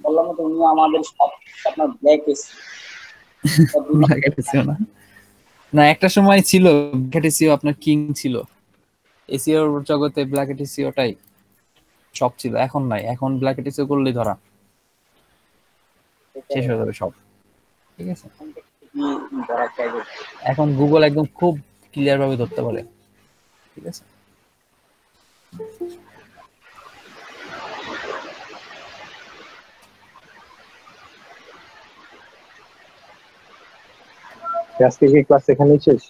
বললাম তো উনি আমাদের সব আপনার ব্ল্যাক এসি ব্ল্যাক না, না একটা সময় ছিল ব্ল্যাক এসিও আপনার কিং ছিল, এসিওর জগতে ব্ল্যাক এসিওটাই সব ছিল, এখন নাই, এখন ব্ল্যাক এসিও করলেই ধরা শেষ হয়ে যাবে সব। ঠিক আছে, এখন গুগল একদম খুব ক্লিয়ার ভাবে ধরতে পারে। ঠিক আছে, আজকে কি ক্লাস এখানেই শেষ?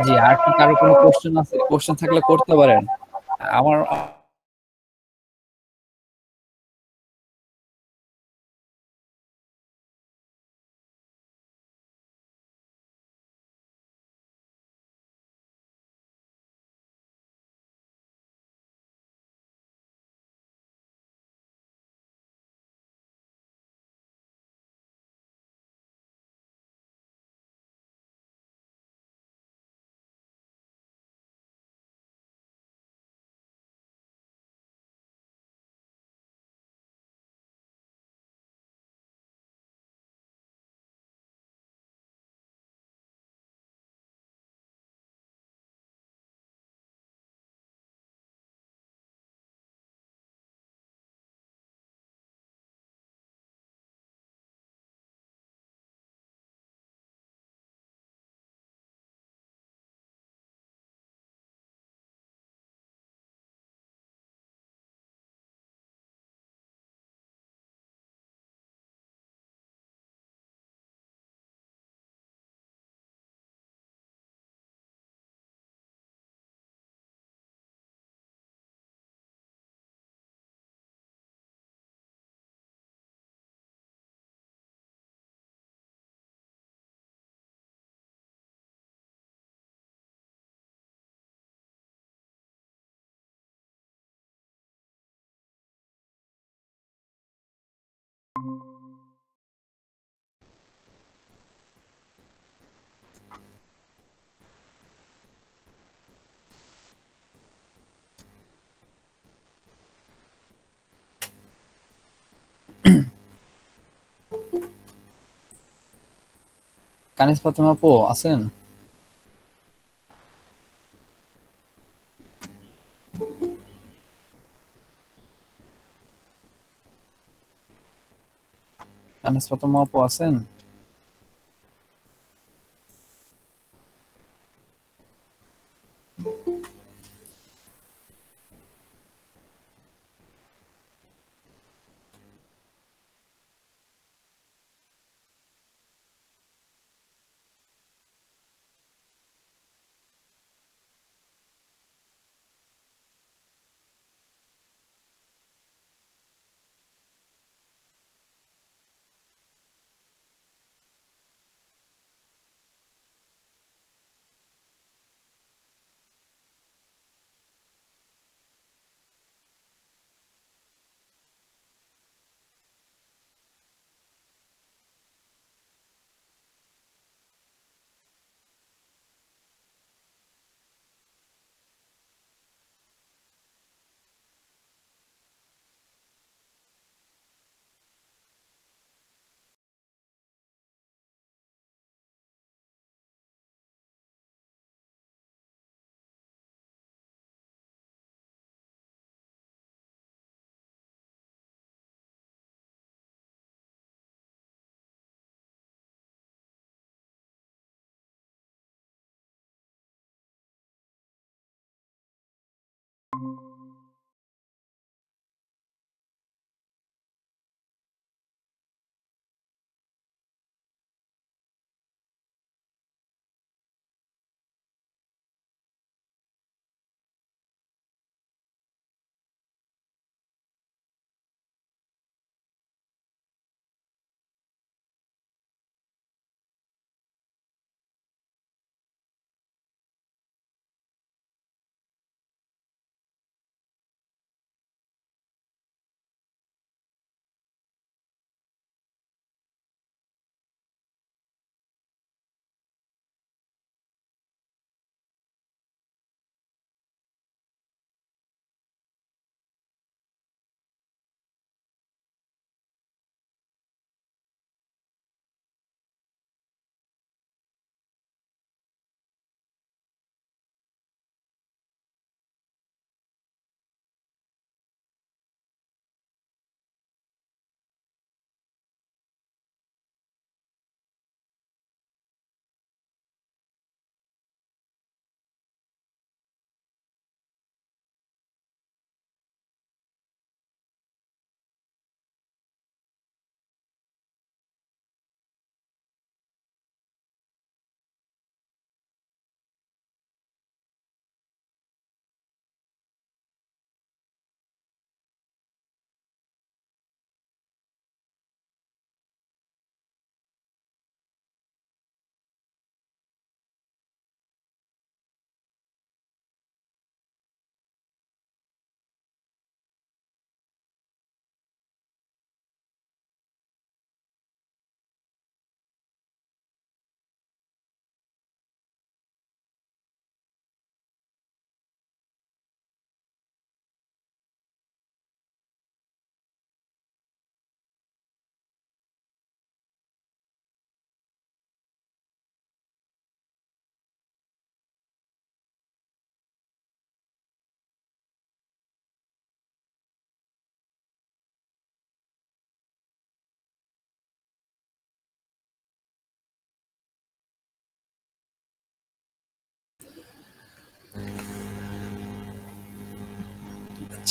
জি, আর কি কারো কোনো কোশ্চেন আছে? কোশ্চেন থাকলে করতে পারেন। আমার কানিস ফাতেমা আপু আছেন? কানিস ফাতেমা আপু আছেন?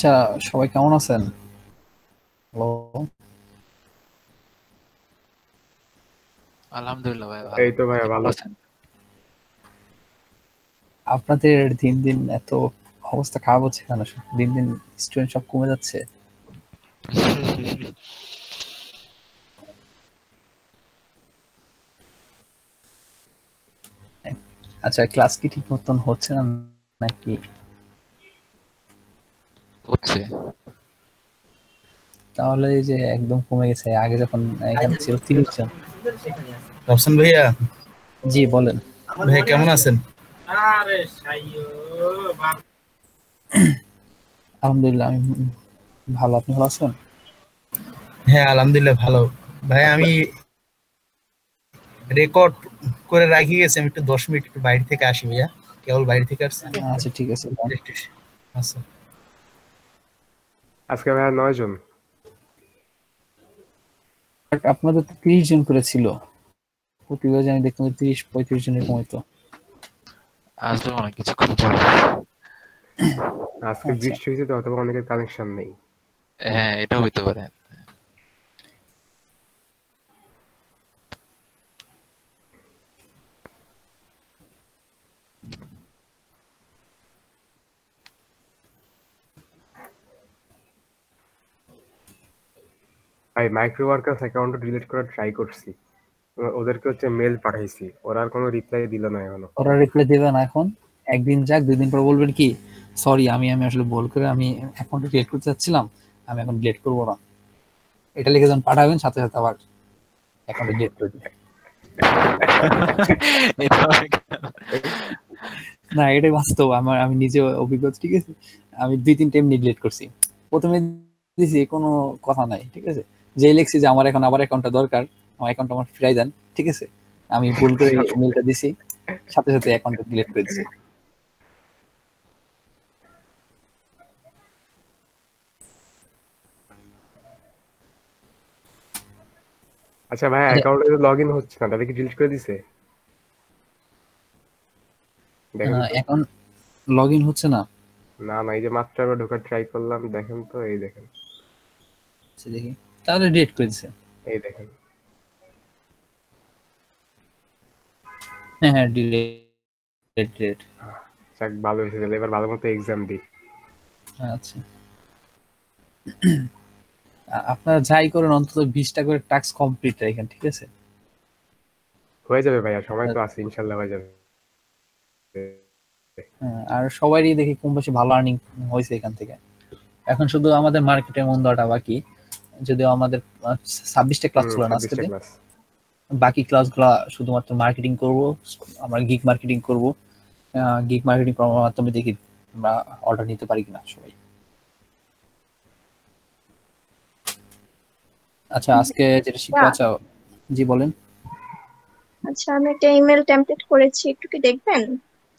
আচ্ছা, সবাই কেমন আছেন? হ্যালো, আলহামদুলিল্লাহ ভাই ভালো। এই তো ভাইয়া আপনি ভালো। আছেন? আপনাদের দিন দিন এত অবস্থা খারাপ হচ্ছে কেন? দিন দিন স্টুডেন্ট সব কমে যাচ্ছে। আচ্ছা, ক্লাস কি ঠিক মতন হচ্ছে না নাকি? হচ্ছে। তাহলে এই যে একদম কমে গেছে, আগে যখন এখানে ছিল 30 জন। রফসান ভাইয়া, জি বলেন। ভাইয়া কেমন আছেন? আলহামদুলিল্লাহ, আমি ভালো। আপনি ভালো আছেন? হ্যাঁ আলহামদুলিল্লাহ ভালো। ভাই আমি রেকর্ড করে রাখি গেছি, আমি একটু 10 মিনিট একটু বাইরে থেকে আসি ভাইয়া, কেবল বাইরে থেকে আসছি। আচ্ছা ঠিক আছে। আচ্ছা আজকে ভাইয়া 9 জন। আপনাদের তো 30 জন করে ছিল, প্রতিবার আমি দেখতাম 30-35 জনের কমতো। আসবে অনেক কিছুক্ষণ পরে। আজকে আচ্ছা। বৃষ্টি হয়েছে তো অথবা অনেকের কানেকশন নেই। হ্যাঁ, এটাও হইতে পারে। ভাই মাইক্রো ওয়ার্কার্স অ্যাকাউন্ট ডিলিট করার ট্রাই করছি, ওদেরকে হচ্ছে মেল পাঠাইছি, ওরা আর কোনো রিপ্লাই দিল না এখনো। ওরা রিপ্লাই দেবে না এখন, একদিন যাক, 2 দিন পর বলবেন কি, সরি আমি আমি আসলে ভুল করে আমি অ্যাকাউন্টে ডিলিট করতে চাচ্ছিলাম, আমি এখন ডিলিট করবো না। এটা লিখে যখন পাঠাবেন, সাথে সাথে আবার অ্যাকাউন্টে ডিলিট করে দিবেন। এটা অনেক না, এটাই বাস্তব, আমি নিজে অভিজ্ঞতা, ঠিক আছে। আমি 2-3 টাইম ডিলিট করছি। প্রথমে দিছি কোনো কথা নাই, ঠিক আছে, যে লিখছি যে আমার এখন আবার অ্যাকাউন্টটা দরকার, আমার অ্যাকাউন্ট আমার ফিরাই দেন, ঠিক আছে, আমি ভুল করে মেলটা দিছি, সাথে সাথে অ্যাকাউন্টটা ডিলিট করে দিছি। আচ্ছা ভাইয়া, অ্যাকাউন্টে লগ ইন হচ্ছে না, তাহলে কি ডিলিট করে দিছে? দেখেন তো। এখন লগ ইন হচ্ছে না। না না, এই যে মাত্র আবার ঢোকার ট্রাই করলাম, দেখেন তো, এই দেখেন, আচ্ছা, দেখি, তাহলে ডিলিট করে দিছে। এই দেখেন। হ্যাঁ হ্যাঁ, ডিলিট। যাক ভালো হয়েছে, তাহলে এবার ভালো মতো এক্সাম দিই। আচ্ছা, আপনারা যাই করেন অন্তত 20টা করে টাস্ক কমপ্লিট রাখেন, ঠিক আছে। হয়ে যাবে ভাইয়া, সময় তো আছে, ইনশাল্লাহ হয়ে যাবে। আর সবারই দেখি কম বেশি ভালো আর্নিং হয়েছে এখান থেকে। এখন শুধু আমাদের মার্কেটে মন দেওয়াটা বাকি, যদিও আমাদের 26টা ক্লাস ছিল না আজকে, 26টা ক্লাস। বাকি ক্লাসগুলো শুধুমাত্র মার্কেটিং করব, আমরা গিগ মার্কেটিং করব। গিগ মার্কেটিং করার মাধ্যমে দেখি আমরা অর্ডার নিতে পারি কিনা সবাই। আচ্ছা, আজকে যেটা শিখবো, আচ্ছা জি বলেন। আচ্ছা, আমি একটা ইমেল টেমপ্লেট করেছি, একটু কি দেখবেন?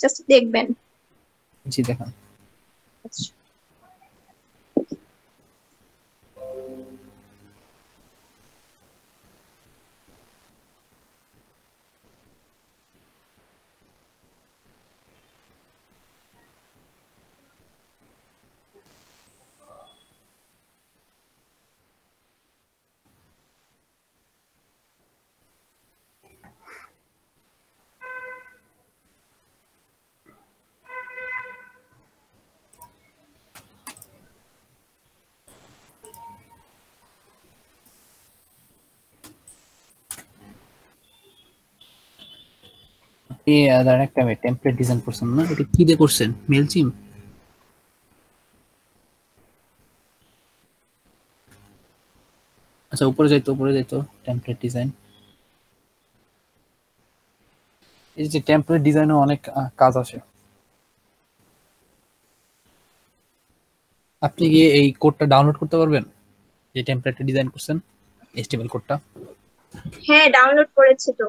জাস্ট দেখবেন। জি দেখান। আচ্ছা, ধরেন একটা টেমপ্লেট ডিজাইন করছেন না, এটা কি দিয়ে করছেন? মেলচিম? আচ্ছা, উপরে যাইতো টেমপ্লেট ডিজাইন। এই যে টেমপ্লেট ডিজাইনে অনেক কাজ আছে। আপনি কি এই কোডটা ডাউনলোড করতে পারবেন, যে টেমপ্লেটটা ডিজাইন করছেন, এইচটিএমএল কোডটা? হ্যাঁ ডাউনলোড করেছি তো।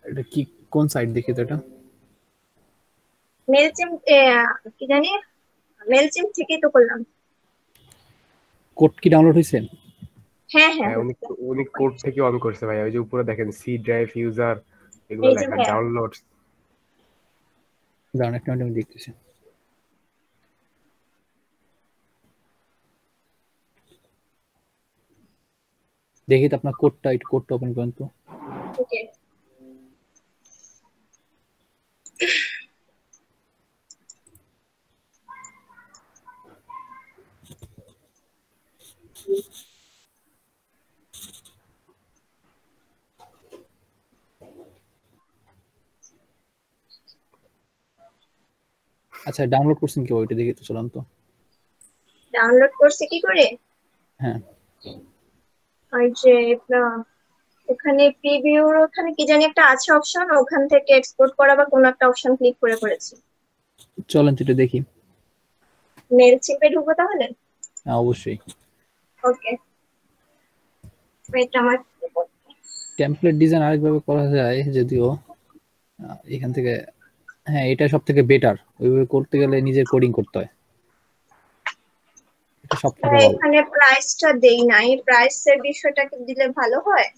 এটা কি, কোন সাইট দেখি তো এটা? মেলচিম, কি জানি, মেলচিম থেকেই তো করলাম। কোড কি ডাউনলোড হয়েছে? হ্যাঁ হ্যাঁ হ্যাঁ, উনি কোড থেকে অন করছে ভাইয়া, ওই যে উপরে দেখেন সি ড্রাইভ ইউজার, এগুলো এই যে লেখা হ্যাঁ। ডাউনলোডস। দাঁড়ান একটা মিনিট, আমি দেখতেছি। দেখি তো আপনার কোডটা, একটু কোডটা ওপেন করেন তো। ওকে, আচ্ছা ডাউনলোড করছেন কি ওইটা দেখি তো, চলান তো। ডাউনলোড করছে কি করে? হ্যাঁ ওই যে ওখানে প্রিভিউর ওখানে কি জানি একটা আছে অপশন, ওখান থেকে এক্সপোর্ট করা বা কোনো একটা অপশন ক্লিক করে করেছি। চলেন তো এটা দেখি। মেল চিপে ঢুকবো তাহলে? হ্যাঁ অবশ্যই। ওকে, এটা আমার টেমপ্লেট ডিজাইন আরেকভাবে করা যায় যদিও, এখান থেকে, হ্যাঁ এটা সব থেকে বেটার। ওইভাবে করতে গেলে নিজের কোডিং করতে হয়, এটা সব থেকে ভালো। এখানে প্রাইসটা দেই নাই, প্রাইসের বিষয়টা কি দিলে ভালো হয়?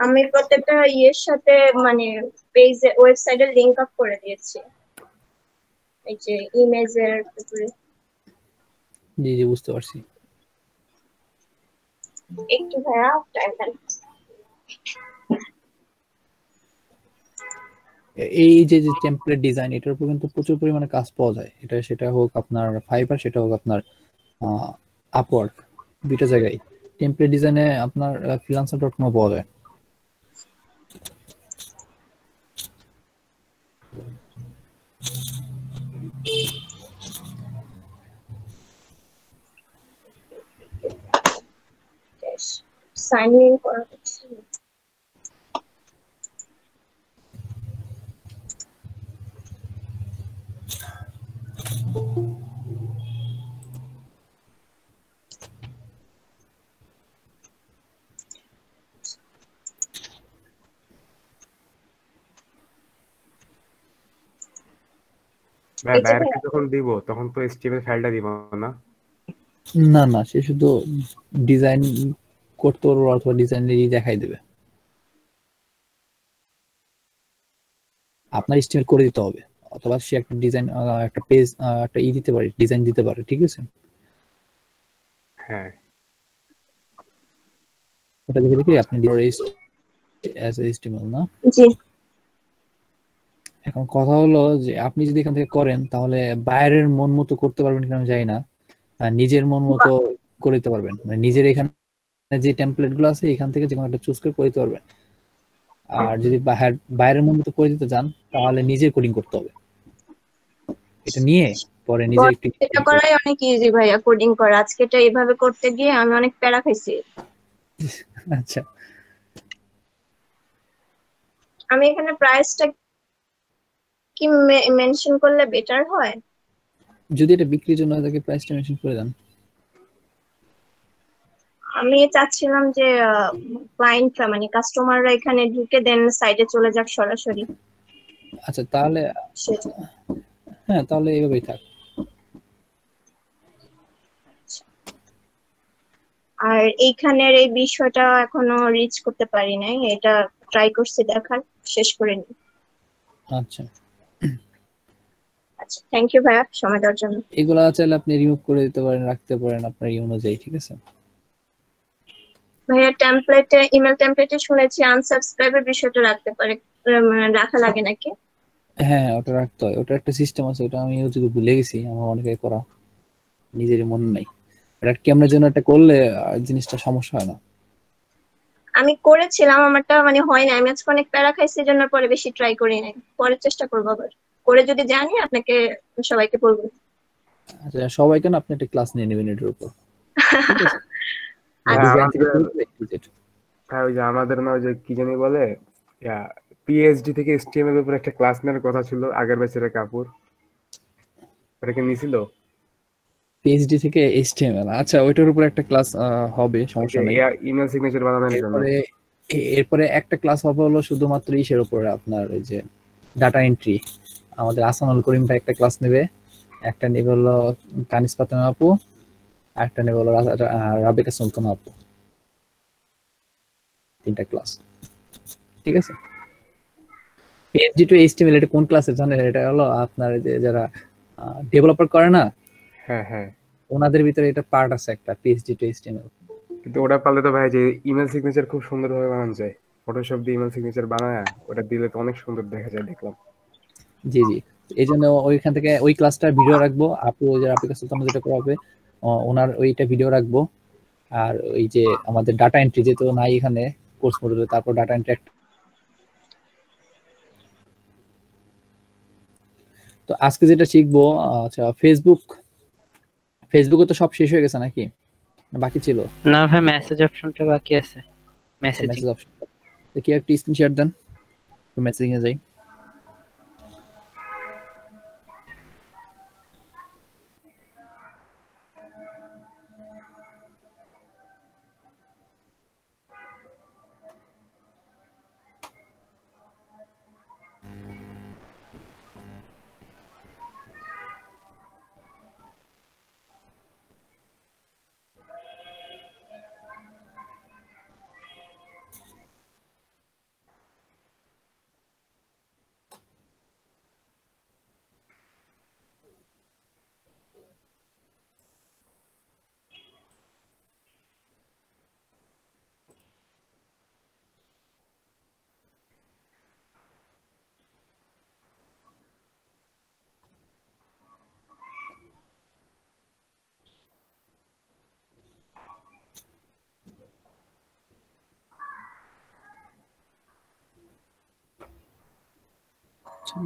আমি প্রত্যেকটা ইয়ের সাথে মানে পেজে ওয়েবসাইটের লিংক আপ করে দিয়েছি, এই যে ইমেজের উপরে। জি জি বুঝতে পারছি। একটু ভাইয়া টাইম দেন। এই যে যে টেমপ্লেট ডিজাইন, এটার উপর কিন্তু প্রচুর পরিমাণে কাজ পাওয়া যায়। এটা সেটা হোক আপনার ফাইবার, সেটা হোক আপনার আপওয়ার্ক, দুইটা জায়গায় টেমপ্লেট ডিজাইনে আপনার freelancer.com পাওয়া যায়। সাইন ইন করা হচ্ছে। ভাই বাইরে যখন দিব তখন তো HTML ফাইলটা দিব না? না না, সে শুধু ডিজাইন করতে পারবো অথবা ডিজাইনেরই দেখাই দেবে। আপনার স্টাইল করে দিতে হবে, অথবা সে একটা ডিজাইন, একটা পেজ, একটা দিতে পারে, ডিজাইন দিতে পারে, ঠিক আছে? হ্যাঁ ওটা দেখে দেখে আপনি HTML না। জি, এখন কথা হলো যে আপনি যদি এখান থেকে করেন তাহলে বাইরের মন মতো করতে পারবেন কিনা আমি জানি না, আর নিজের মন মতো করে দিতে পারবেন, মানে নিজের এখানে যে টেমপ্লেট গুলো আছে এখান থেকে যে কোনো একটা চুজ করে করে দিতে পারবেন। আর যদি বাইরের মন মতো করে দিতে চান তাহলে নিজের কোডিং করতে হবে। এটা নিয়ে পরে নিজের একটু এটা করাই অনেক ইজি ভাইয়া, কোডিং করা। আজকে এটা এইভাবে করতে গিয়ে আমি অনেক প্যারা খাইছি। আচ্ছা আমি এখানে প্রাইসটা কি মেনশন করলে বেটার হয়? যদি এটা বিক্রির জন্য তাকে প্রাইসটা মেনশন করে দেন। আমি চাচ্ছিলাম যে ক্লায়েন্টরা মানে কাস্টমাররা এখানে ঢুকে দেন সাইটে চলে যাক সরাসরি। আচ্ছা তাহলে, সেটা হ্যাঁ তাহলে এইভাবেই থাক। আর এইখানের এই বিষয়টা এখনো রিচ করতে পারি নাই, এটা ট্রাই করছি দেখার, শেষ করে নি। আচ্ছা আচ্ছা, থ্যাংক ইউ ভাইয়া সময় দেওয়ার জন্য। এগুলা চাইলে আপনি রিমুভ করে দিতে পারেন, রাখতে পারেন আপনার এই অনুযায়ী, ঠিক আছে? ভাইয়া টেমপ্লেটে, ইমেল টেমপ্লেটে শুনেছি আনসাবস্ক্রাইবের বিষয়টা রাখতে পারে, রাখা লাগে নাকি? হ্যাঁ ওটা রাখতে হয়, ওটা একটা সিস্টেম আছে, ওটা আমি যদি ভুলে গেছি, আমার অনেকে করা, নিজেরই মনে নাই। এটা কেমনের জন্য একটা করলে জিনিসটা সমস্যা হয় না। আমি করেছিলাম, আমারটা মানে হয় না, আমি আজকে অনেক প্যারা খাইছি জন্য পরে বেশি ট্রাই করি নাই। পরে চেষ্টা করবো আবার, করে যদি জানি আপনাকে সবাইকে বলবো। আচ্ছা সবাইকে না, আপনি একটা ক্লাস নিয়ে নেবেন এটার উপর, ঠিক আছে? হ্যাঁ, ডিজাইন থেকে হ্যাঁ ওই যে আমাদের না ওই যে কি জানি বলে পিএইচডি থেকে HTML এর উপর একটা ক্লাস নেওয়ার কথা ছিল আগের ব্যাচের কাপুর, ওটা কি নিছিল? পিএইচডি থেকে HTML, আচ্ছা ওইটার উপর একটা ক্লাস হবে, সমস্যা নেই। ইমেল সিগনেচার বানানোর জন্য। এরপরে একটা ক্লাস হবে হলো শুধুমাত্র ইসের উপরে, আপনার ওই যে ডাটা এন্ট্রি। আমাদের আসানুল করিম ভাই একটা ক্লাস নেবে, একটা নেবে হলো কানিস ফাতেমা আপু, আর একটা নেবে হলো রাবিকা সুলতানা আপু। 3টা ক্লাস, ঠিক আছে? পিএইচডি টু HTML এটা কোন ক্লাসে জানেন? এটা হলো আপনার যে যারা ডেভেলপার করে না, হ্যাঁ হ্যাঁ ওনাদের ভিতরে এটা পার্ট আছে একটা, পিএইচডি টু HTML। কিন্তু ওটা পারলে তো ভাই যে ইমেল সিগনেচার খুব সুন্দরভাবে বানানো যায়, ফটোশপ দিয়ে ইমেল সিগনেচার বানায় ওটা দিলে তো অনেক সুন্দর দেখা যায় দেখলাম। জি জি, এই জন্য ওইখান থেকে ওই ক্লাসটার ভিডিও রাখবো, আপু ওই যে রাফিকা সুলতানা যেটা করাবে ওনার ওইটা ভিডিও রাখবো। আর ওই যে আমাদের ডাটা এন্ট্রি যেহেতু নাই এখানে কোর্স মডেলে, তারপর ডাটা এন্ট্রি। তো আজকে যেটা শিখবো, আচ্ছা ফেসবুকে তো সব শেষ হয়ে গেছে নাকি, না বাকি ছিল? না ভাই, মেসেজ অপশনটা বাকি আছে। মেসেজিং। মেসেজ অপশন কি একটা স্ক্রিন শেয়ার দেন, মেসেজিং এ যাই।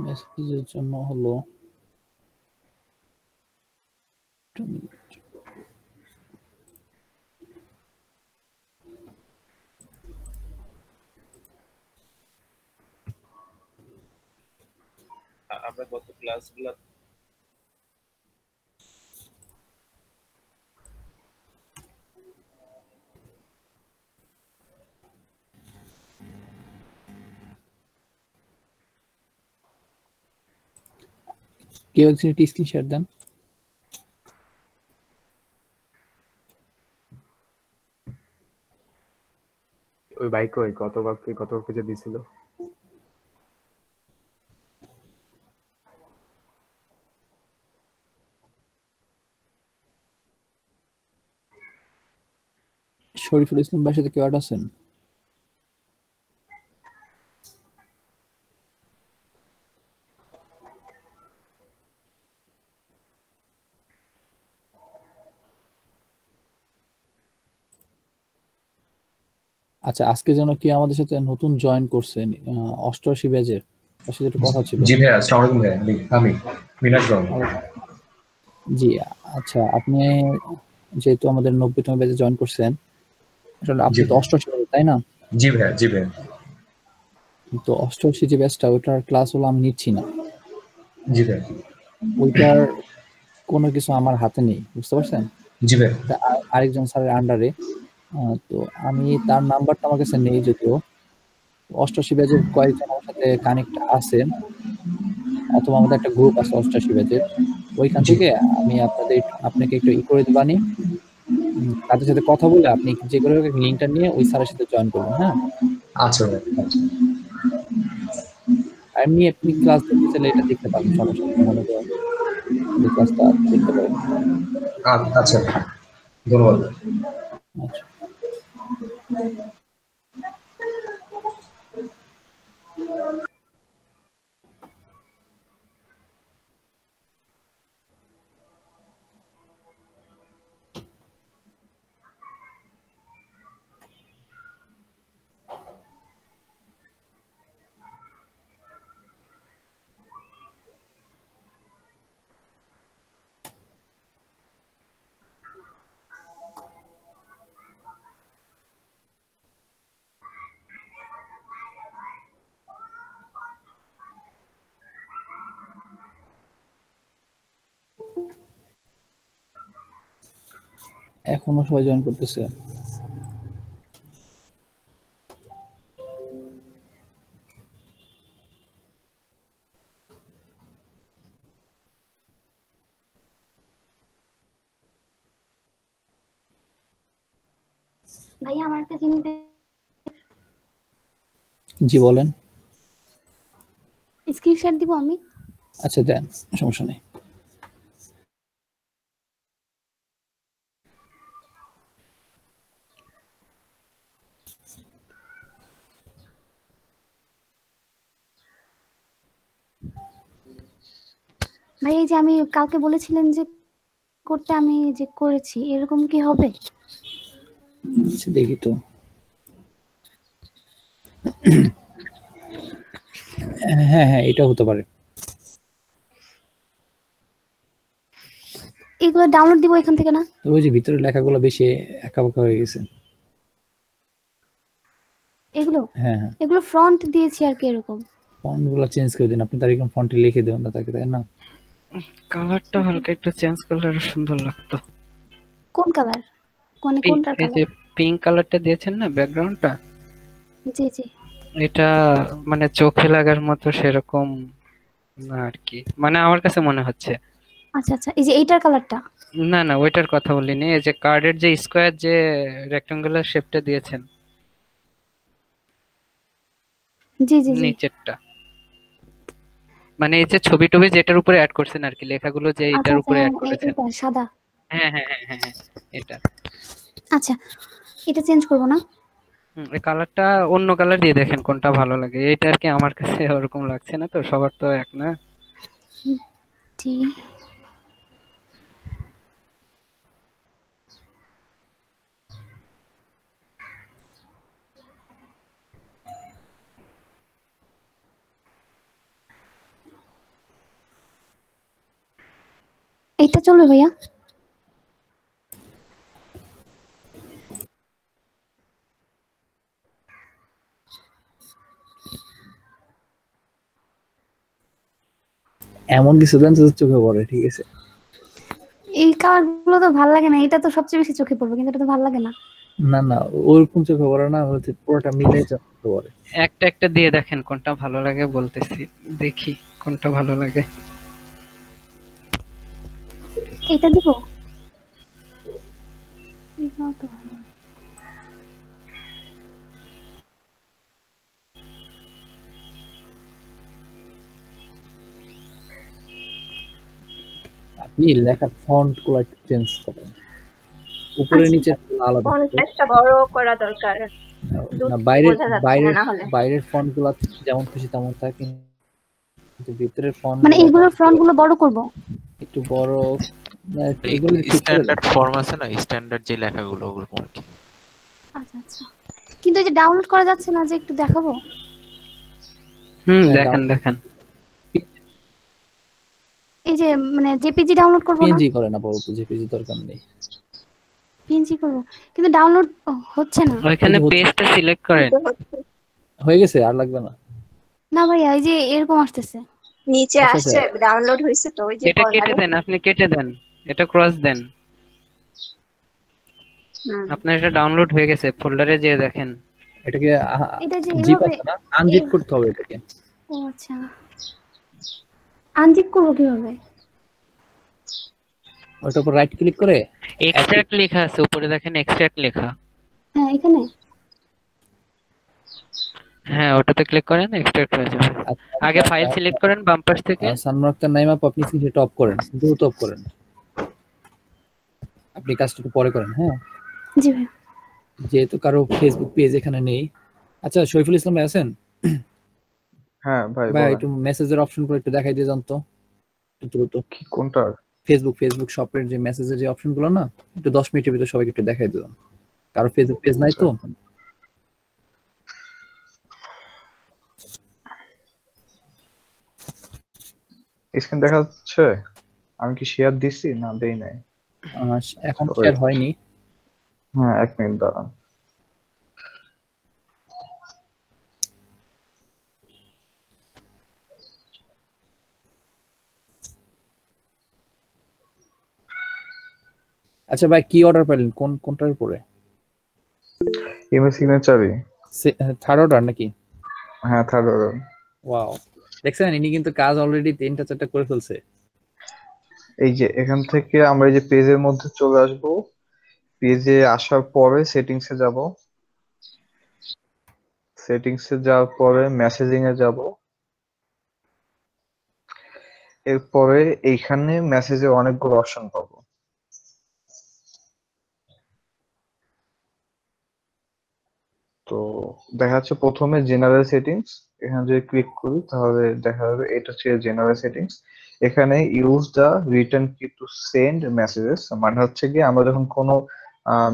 মেসেজের জন্য হলো 2 মিনিট। আমরা গত ক্লাসগুলো কেউ একজন একটি স্ক্রিন শেয়ার দেন। ওই বাইক ওই কত পেজে দিছিল। শরীফুল ইসলাম ভাইয়ের সাথে কেউ আছেন? আচ্ছা, আজকে যেন কি আমাদের সাথে নতুন জয়েন করছেন 88 ব্যাচের, তার সাথে একটু কথা ছিল। জি ভাইয়া, আসসালামু আলাইকুম ভাইয়া, আমি মিনাজ রহমান। জি আচ্ছা, আপনি যেহেতু আমাদের 90তম ব্যাচে জয়েন করছেন, আসলে আপনি তো 88 ব্যাচে, তাই না? জি ভাইয়া, জি ভাইয়া। তো 88 যে ব্যাচটা, ওটার ক্লাস হলো আমি নিচ্ছি না। জি ভাইয়া। ওইটার কোনো কিছু আমার হাতে নেই, বুঝতে পারছেন? জি ভাইয়া। আরেকজন স্যারের আন্ডারে। তো আমি তার নাম্বারটা আমার কাছে নেই, যদিও 88 ব্যাচের কয়েকজন আমার সাথে কানেক্ট আছেন, অথবা আমাদের একটা গ্রুপ আছে 88 ব্যাচের, ওইখান থেকে আমি আপনাকে একটু করে দিবানি, তাদের সাথে কথা বলে আপনি যে কোনো লিঙ্কটা নিয়ে ওই স্যারের সাথে জয়েন করবেন। হ্যাঁ আচ্ছা ভাই, এমনি আপনি ক্লাস দেখতে চাইলে এটা দেখতে পারেন, সমস্যা নেই, মনে করেন ক্লাসটা দেখতে পারেন। আচ্ছা, ধন্যবাদ। আচ্ছা, এখনো সবাই জয়েন করতেছে। ভাইয়া আমার একটা জিনিস, জি বলেন। স্ক্রিনশট দিব আমি। আচ্ছা দেন, সমস্যা নেই। ভাই এই যে আমি কালকে বলেছিলেন যে করতে, আমি যে করেছি, এরকম কি হবে? আচ্ছা দেখি তো। হ্যাঁ হ্যাঁ, এটা হতে পারে। এগুলো ডাউনলোড দিব এখান থেকে না? তো ওই যে ভিতরে লেখাগুলো বেশি একাবাকা হয়ে গেছে। এগুলো হ্যাঁ হ্যাঁ, এগুলো ফ্রন্ট দিয়েছি আর কি এরকম। ফন্ট গুলো চেঞ্জ করে দিন, আপনি তার এরকম ফন্টে লিখে দেবেন না তাকে, তাই না? কালারটা হালকা একটু চেঞ্জ করলে আরো সুন্দর লাগতো। কোন কালার? কোনটার এই যে কালার? পিঙ্ক কালারটা দিয়েছেন না ব্যাকগ্রাউন্ডটা, জি জি। এটা মানে চোখে লাগার মতো সেরকম না আর কি, মানে আমার কাছে মনে হচ্ছে। আচ্ছা আচ্ছা, এই যে এইটার কালারটা? না না, ওইটার কথা বলিনি, এই যে কার্ডের যে স্কোয়ার যে রেক্টাঙ্গুলার শেপটা দিয়েছেন জি জি জি। নিচেরটা, মানে এই যে ছবি টবি যেটার উপরে অ্যাড করছেন আর কি, লেখাগুলো যে আচ্ছা এটার আচ্ছা, উপরে হ্যাঁ, অ্যাড করেছেন। এটা সাদা। হ্যাঁ হ্যাঁ হ্যাঁ হ্যাঁ হ্যাঁ, এটা। আচ্ছা, এটা চেঞ্জ করব না? এই কালারটা অন্য কালার দিয়ে দেখেন কোনটা ভালো লাগে, এটা আর কি আমার কাছে ওরকম লাগছে না, তো সবার তো এক না। জি। এটা চলবে ভাইয়া? এমন কিছু দেন যে চোখে পড়ে, ঠিক আছে? এই কালার গুলো তো ভালো লাগে না, এটা তো সবচেয়ে বেশি চোখে পড়বে, কিন্তু এটা তো ভালো লাগে না। না না, ওরকম চোখে পড়ে না, হচ্ছে পুরোটা মিলে চোখে পড়ে। একটা একটা দিয়ে দেখেন কোনটা ভালো লাগে, বলতেছি দেখি কোনটা ভালো লাগে। এটা দিব? এটাও তো ভালো। আপনি লেখার ফন্ট গুলো একটু চেঞ্জ করেন, উপরে নিচে আলাদা। ফন্টটা বড় করা দরকার, না, বাইরের বোঝা যাচ্ছে বাইরের না হলে। বাইরের ফন্ট গুলো যেমন খুশি তেমন থাকে, কিন্তু ভিতরের ফন্ট মানে এইগুলোর ফ্রন্ট গুলো বড় করব? একটু বড়। এগুলো ঠিক করে স্ট্যান্ডার্ড ফর্ম আছে না, স্ট্যান্ডার্ড যে লেখাগুলো ওগুলো আর কি। আচ্ছা আচ্ছা, কিন্তু এই যে ডাউনলোড করা যাচ্ছে না, যে একটু দেখাবো? দেখেন দেখেন, এই যে মানে জেপিজি ডাউনলোড করব না? পিএনজি করে না, বলতো জেপিজি দরকার নেই, পিএনজি করব, কিন্তু ডাউনলোড হচ্ছে না। ওইখানে পেজটা সিলেক্ট করেন। হয়ে গেছে, আর লাগবে না। না ভাইয়া, এই যে এরকম আসতেছে, নিচে আসছে ডাউনলোড হইছে তো, ওই যে এটা কেটে দেন, আপনি কেটে দেন, এটা ক্রস দেন। আপনার এটা ডাউনলোড হয়ে গেছে, ফোল্ডারে যেয়ে দেখেন। এটাকে এটা যে জিপ এভাবে আছে না, আনজিপ করতে হবে এটাকে। ও আচ্ছা, আনজিপ করব কিভাবে? ওটার উপর রাইট ক্লিক করে এক্সট্রাক্ট লেখা আছে উপরে, দেখেন এক্সট্রাক্ট লেখা। হ্যাঁ এখানে। হ্যাঁ ওটাতে ক্লিক করেন, এক্সট্রাক্ট হয়ে যাবে। আগে ফাইল সিলেক্ট করেন বাম পাশ থেকে। সানমার্কটা নাইমা আপনি সেটা অফ করেন, দ্রুত অফ করেন, আপনি কাজটা পরে করেন। হ্যাঁ জি ভাই। যেহেতু কারো ফেসবুক পেজ এখানে নেই। আচ্ছা শরীফুল ইসলাম ভাই আছেন? হ্যাঁ ভাই, ভাই একটু মেসেজের অপশন করে একটু দেখাই দিয়ে যান তো দ্রুত। কি কোনটা? ফেসবুক শপের যে মেসেজের যে অপশন গুলো না, একটু 10 মিনিটের ভিতর সবাইকে একটু দেখাই দিলাম, কারো ফেসবুক পেজ নাই তো। স্ক্রিন দেখা যাচ্ছে? আমি কি শেয়ার দিছি না দেই নাই? এখন শেয়ার হয়নি। হ্যাঁ 1 মিনিট দাঁড়ান। আচ্ছা ভাই, কি অর্ডার পেলেন, কোনটার উপরে? ইমেজ সিগনেচারই। থার্ড অর্ডার নাকি? হ্যাঁ থার্ড অর্ডার। ওয়াও, দেখছেন ইনি কিন্তু কাজ অলরেডি 3টা-4টা করে ফেলছে। এই যে এখান থেকে আমরা এই যে পেজের মধ্যে চলে আসব, পেজে আসার পরে সেটিংসে যাব, সেটিংসে যাওয়ার পরে মেসেজিং এ যাব, এরপরে এইখানে মেসেজে অনেকগুলো অপশন পাবো। তো দেখা যাচ্ছে প্রথমে জেনারেল সেটিংস, এখানে যদি ক্লিক করি তাহলে দেখা যাবে এটা হচ্ছে জেনারেল সেটিংস। এখানে ইউজ দ্য রিটার্ন কি টু সেন্ড মেসেজেস, মানে হচ্ছে কি আমরা যখন কোনো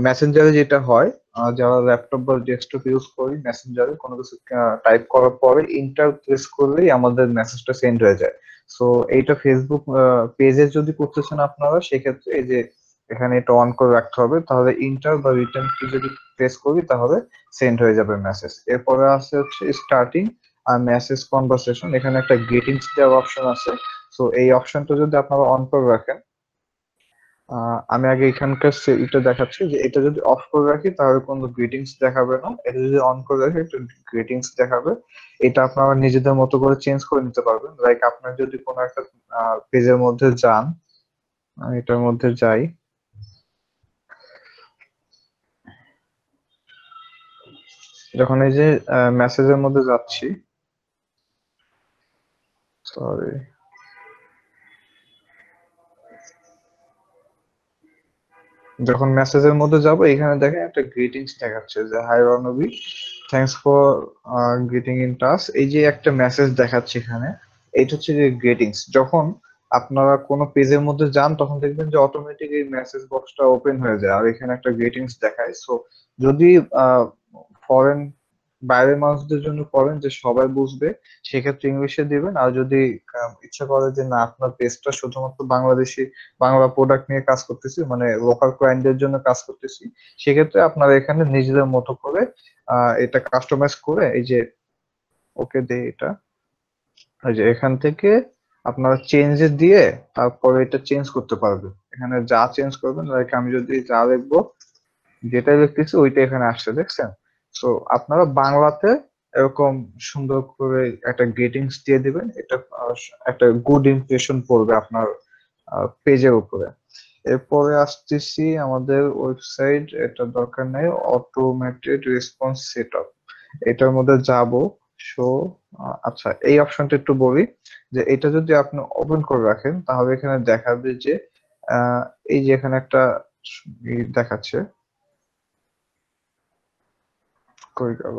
মেসেঞ্জারে যেটা হয়, যারা ল্যাপটপ বা ডেস্কটপ ইউজ করি, মেসেঞ্জারে কোনো কিছু টাইপ করার পরে ইন্টার প্রেস করলেই আমাদের মেসেজটা সেন্ড হয়ে যায়। সো এইটা ফেসবুক পেজে যদি করতেছেন আপনারা, সেক্ষেত্রে এই যে এখানে এটা অন করে রাখতে হবে, তাহলে ইন্টার বা রিটার্ন কি যদি প্রেস করি তাহলে সেন্ড হয়ে যাবে মেসেজ। এরপরে আছে হচ্ছে স্টার্টিং আর মেসেজ কনভারসেশন, এখানে একটা গ্রিটিংস দেওয়ার অপশন আছে। সো এই অপশনটা যদি আপনারা অন করে রাখেন, আমি আগে এখানকার এটা দেখাচ্ছি যে এটা যদি অফ করে রাখি তাহলে কোনো গ্রিটিংস দেখাবে না, এটা যদি অন করে রাখি একটু গ্রিটিংস দেখাবে। এটা আপনারা নিজেদের মতো করে চেঞ্জ করে নিতে পারবেন। লাইক আপনার যদি কোনো একটা পেজের মধ্যে যান, আমি এটার মধ্যে যাই, যখন এই যে মেসেজের মধ্যে যাচ্ছি, সরি, যখন মেসেজের মধ্যে যাব এখানে দেখেন একটা গ্রিটিংস দেখাচ্ছে যে হাই রণবী, thanks for greeting in touch. এই যে একটা মেসেজ দেখাচ্ছে এখানে, এটা হচ্ছে যে গ্রিটিংস। যখন আপনারা কোনো পেজের মধ্যে যান তখন দেখবেন যে অটোমেটিক এই মেসেজ বক্সটা ওপেন হয়ে যায় আর এখানে একটা গ্রিটিংস দেখায়। সো যদি ফরেন বাইরের মানুষদের জন্য করেন যে সবাই বুঝবে, সেক্ষেত্রে ইংলিশে দিবেন। আর যদি ইচ্ছা করে যে না আপনার পেজটা শুধুমাত্র বাংলাদেশি বাংলা প্রোডাক্ট নিয়ে কাজ করতেছি, মানে লোকাল ক্লায়েন্টদের জন্য কাজ করতেছি, সেক্ষেত্রে আপনারা এখানে নিজেদের মতো করে এটা কাস্টমাইজ করে এই যে ওকে দে এটা, এই যে এখান থেকে আপনারা চেঞ্জে দিয়ে তারপরে এটা চেঞ্জ করতে পারবেন। এখানে যা চেঞ্জ করবেন, লাইক আমি যদি যা লিখবো, যেটা লিখতেছি ওইটা এখানে আসছে, দেখছেন? সো আপনারা বাংলাতে এরকম সুন্দর করে একটা গ্রিটিংস দিয়ে দিবেন, এটা একটা গুড ইমপ্রেশন পড়বে আপনার পেজের উপরে। এরপরে আসতেছি আমাদের ওয়েবসাইট, এটা দরকার নেই, অটোমেটেড রেসপন্স সেটআপ, এটার মধ্যে যাব। সো আচ্ছা, এই অপশনটা একটু বলি যে এটা যদি আপনি ওপেন করে রাখেন তাহলে এখানে দেখাবে যে এই যে এখানে একটা দেখাচ্ছে, কই গেল,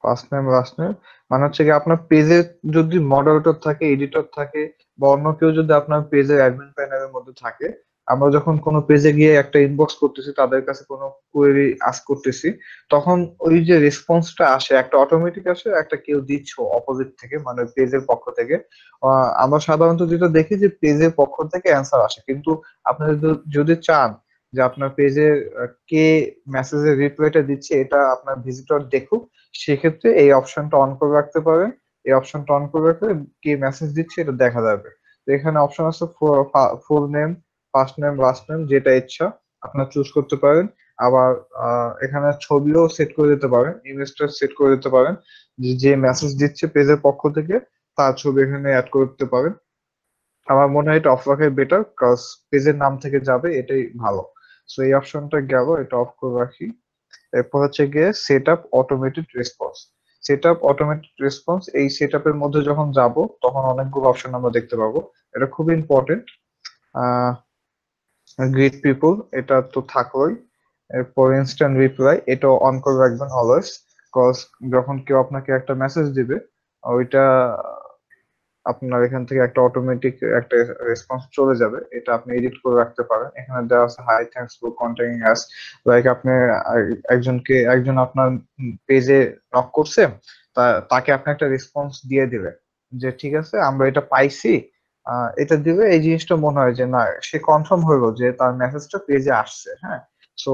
ফার্স্ট নেম লাস্ট নেম, মানে হচ্ছে কি আপনার পেজে যদি মডারেটর থাকে, এডিটর থাকে, বা অন্য কেউ যদি আপনার পেজের অ্যাডমিন প্যানেলের মধ্যে থাকে, আমরা যখন কোনো পেজে গিয়ে একটা ইনবক্স করতেছি, তাদের কাছে কোনো কোয়েরি আস্ক করতেছি, তখন ওই যে রেসপন্সটা আসে একটা অটোমেটিক আসে, একটা কেউ দিচ্ছ অপোজিট থেকে, মানে পেজের পক্ষ থেকে। আমরা সাধারণত যেটা দেখি যে পেজের পক্ষ থেকে অ্যান্সার আসে, কিন্তু আপনি যদি চান যে আপনার পেজে কে মেসেজের রিপ্লাইটা দিচ্ছে এটা আপনার ভিজিটর দেখুক, সেক্ষেত্রে এই অপশনটা অন করে রাখতে পারেন। এই অপশনটা অন করে রাখলে কে মেসেজ দিচ্ছে এটা দেখা যাবে। তো এখানে অপশন আছে full name, first name, last name, যেটা ইচ্ছা আপনার চুজ করতে পারেন। আবার এখানে ছবিও সেট করে দিতে পারেন, ইমেজটা সেট করে দিতে পারেন, যে মেসেজ দিচ্ছে পেজের পক্ষ থেকে তার ছবি এখানে অ্যাড করে দিতে পারেন। আমার মনে হয় এটা অফ রাখাই বেটার, কজ পেজের নাম থেকে যাবে, এটাই ভালো। সো এই অপশনটা গেল, এটা অফ করে রাখি। এরপর হচ্ছে গিয়ে set up automated response. Set up automated response, এই সেট আপের মধ্যে যখন যাব তখন অনেকগুলো অপশন আমরা দেখতে পাবো, এটা খুব ইম্পর্টেন্ট। গ্রিট পিপল, এটা তো থাকলোই। এরপর ইনস্ট্যান্ট রিপ্লাই, এটা অন করে রাখবেন অলওয়েজ, কজ যখন কেউ আপনাকে একটা মেসেজ দিবে ওইটা আপনার এখান থেকে একটা অটোমেটিক একটা রেসপন্স চলে যাবে, এটা আপনি এডিট করে রাখতে পারেন। এখানে দেওয়া আছে hi thanks for contacting us, like আপনি একজন আপনার পেজে নক করছে, তাকে আপনি একটা রেসপন্স দিয়ে দিবেন যে ঠিক আছে আমরা এটা পাইছি, এটা দিলে এই জিনিসটা মনে হয় যে না, সে কনফার্ম হইলো যে তার মেসেজটা পেজে আসছে। হ্যাঁ, সো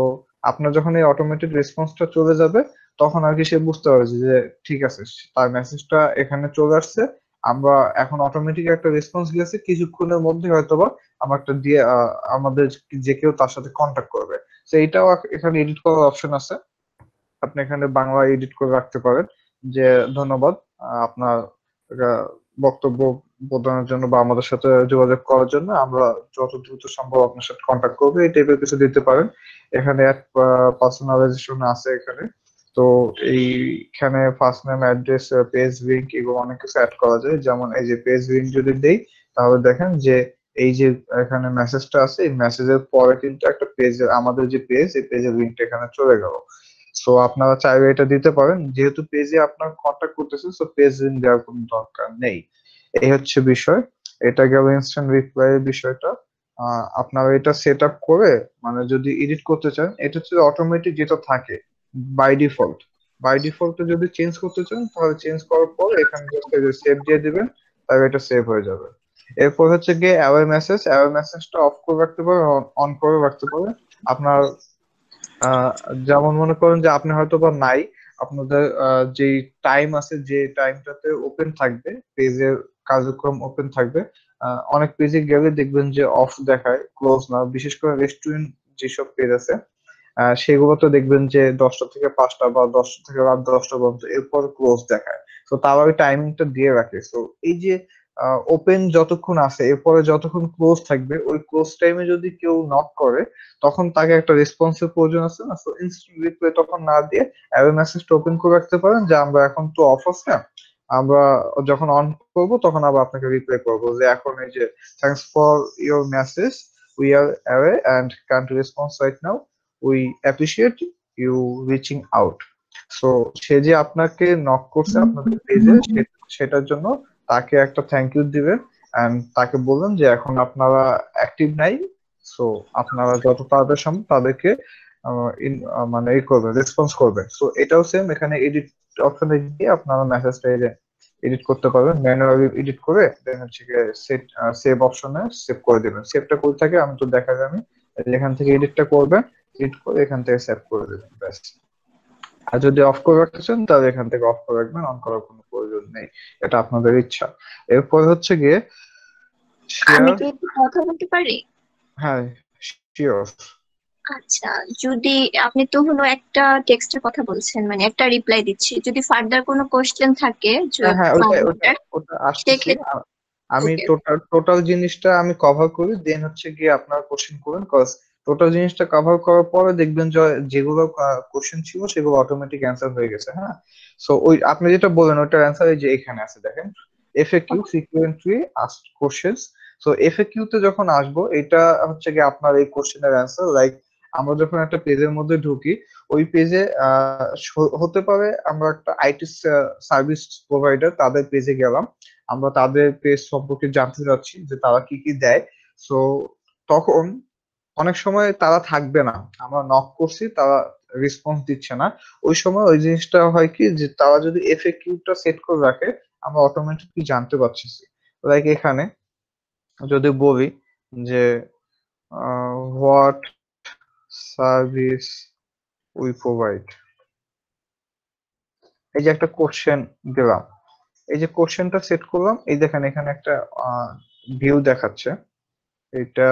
আপনার যখন এই অটোমেটেড রেসপন্সটা চলে যাবে তখন আর কি সে বুঝতে পারবে যে ঠিক আছে তার মেসেজটা এখানে চলে আসছে, আমরা এখন অটোমেটিক একটা রেসপন্স গেছে, কিছুক্ষণের মধ্যে হয়তোবা আমারটা দিয়ে আমাদের যে কেউ তার সাথে কন্ট্যাক্ট করবে। তো এইটাও এখানে এডিট করার অপশন আছে, আপনি এখানে বাংলা এডিট করে রাখতে পারেন যে ধন্যবাদ আপনার বক্তব্য প্রদানের জন্য বা আমাদের সাথে যোগাযোগ করার জন্য, আমরা যত দ্রুত সম্ভব আপনার সাথে কন্ট্যাক্ট করবো, এই টাইপের কিছু দিতে পারেন। এখানে পার্সোনালাইজেশন আছে এখানে, তো এইখানে first name, address, page link, এগুলো অনেক কিছু অ্যাড করা যায়। যেমন এই যে পেজ লিংক যদি দেই তাহলে দেখেন যে এই যে এখানে মেসেজটা আছে, এই মেসেজের পরে কিন্তু একটা পেজ, আমাদের যে পেজ, এই পেজের লিংকটা এখানে চলে গেল। সো আপনারা চাইলে এটা দিতে পারেন, যেহেতু পেজে আপনার কন্টাক্ট করতেছে সো পেজ লিংক দেওয়ার কোনো দরকার নেই। এই হচ্ছে বিষয়। এটা গেল ইনস্ট্যান্ট রিপ্লাই এর বিষয়টা। আপনারা এটা সেট আপ করে মানে যদি এডিট করতে চান, এটা হচ্ছে অটোমেটিক যেটা থাকে বাই ডিফল্ট যদি চেঞ্জ করতে চান তাহলে চেঞ্জ করার পর এখানে সেভ দিয়ে দিবেন, তাহলে এটা সেভ হয়ে যাবে। এরপর হচ্ছে গিয়ে অ্যাওয়ে মেসেজটা অফ করে রাখতে পারেন, অন করে রাখতে পারেন। আপনার যেমন মনে করেন যে আপনি হয়তো বা নাই, আপনাদের যে টাইম আছে যে টাইমটাতে ওপেন থাকবে পেজের কার্যক্রম ওপেন থাকবে, অনেক পেজে গেলে দেখবেন যে অফ দেখায়, ক্লোজ না। বিশেষ করে রেস্টুরেন্ট যেসব পেজ আছে সেগুলোতে দেখবেন যে 10টা থেকে 5টা বা 10টা থেকে রাত 10টা পর্যন্ত, এরপর ক্লোজ দেখায়। তো তারা ওই টাইমিংটা দিয়ে রাখে। তো এই যে ওপেন যতক্ষণ আছে এরপরে যতক্ষণ ক্লোজ থাকবে, ওই ক্লোজ টাইমে যদি কেউ নক করে তখন তাকে একটা রেসপন্সের প্রয়োজন আছে না, তো ইনস্ট্যান্ট রিপ্লাই তখন না দিয়ে অ্যাওয়ে মেসেজটা ওপেন করে রাখতে পারেন যে আমরা এখন তো অফ আছে, আমরা যখন অন করব তখন আবার আপনাকে রিপ্লাই করবো যে এখন এই যে thanks for your message, we are away and can't response right now, we appreciate you reaching out. So say যে আপনাকে নক করছে আপনাদের পেজে সেটার জন্য তাকে একটা থ্যাংক ইউ দিবেন এন্ড তাকে বলবেন যে এখন আপনারা অ্যাক্টিভ নাই, সো আপনারা যত তাড়াতাড়ি সম্ভব তাদেরকে মানে এই করবেন, রেসপন্স করবেন। সো এটাও সেম, এখানে এডিট অপশনে গিয়ে আপনারা মেসেজটা এডিট করতে পারবেন, ম্যানুয়ালি এডিট করে দেন হচ্ছে সেভ অপশনে সেভ করে দিবেন। সেভটা করে থাকে আমি তো দেখা যায় আমি এখান থেকে এডিটটা করবেন, এডিট করে এখান থেকে সেভ করে দিবেন ব্যাস। আর যদি অফ করে রাখতে চান তাহলে এখান থেকে অফ করে রাখবেন, অন করার কোনো প্রয়োজন নেই, এটা আপনাদের ইচ্ছা। এরপর হচ্ছে গিয়ে আমি শেয়ার। কি একটু কথা বলতে পারি? হ্যাঁ শিওর। আচ্ছা, যদি আপনি তো হলো একটা টেক্সটের কথা বলছেন, মানে একটা রিপ্লাই দিচ্ছি, যদি ফার্দার কোনো কোশ্চেন থাকে হ্যাঁ ওটা আসতেছি। সেক্ষেত্রে আমি ওকে। টোটাল জিনিসটা আমি কভার করি, দেন হচ্ছে গিয়ে আপনারা কোশ্চেন করবেন, কজ টোটাল জিনিসটা কভার করার পরে দেখবেন যে যেগুলো কোশ্চেন ছিল সেগুলো অটোমেটিক অ্যান্সার হয়ে গেছে। হ্যাঁ, সো ওই আপনি যেটা বলেন ওটার অ্যান্সার এই যে এখানে আছে দেখেন, FAQ frequently asked questions. So FAQ তে যখন আসবো এটা হচ্ছে গিয়ে আপনার এই কোশ্চেনের অ্যান্সার। লাইক আমরা যখন একটা পেজের মধ্যে ঢুকি, ওই পেজে হতে পারে আমরা একটা আইটি সার্ভিস প্রোভাইডার তাদের পেজে গেলাম, আমরা তাদের পেজ সম্পর্কে জানতে চাচ্ছি যে তারা কি কি দেয়। সো তখন অনেক সময় তারা থাকবে না, আমরা নক করছি তারা রেসপন্স দিচ্ছে না, ওই সময় ওই জিনিসটা হয় কি যে তারা যদি এফএকিউটা সেট করে রাখে আমরা অটোমেটিকলি জানতে পারছি। লাইক এখানে যদি বলি যে হোয়াট সার্ভিস উই প্রোভাইড, এই যে একটা কোশ্চেন দিলাম, এই যে কোশ্চেনটা সেট করলাম, এই দেখেন এখানে একটা ভিউ দেখাচ্ছে, এটা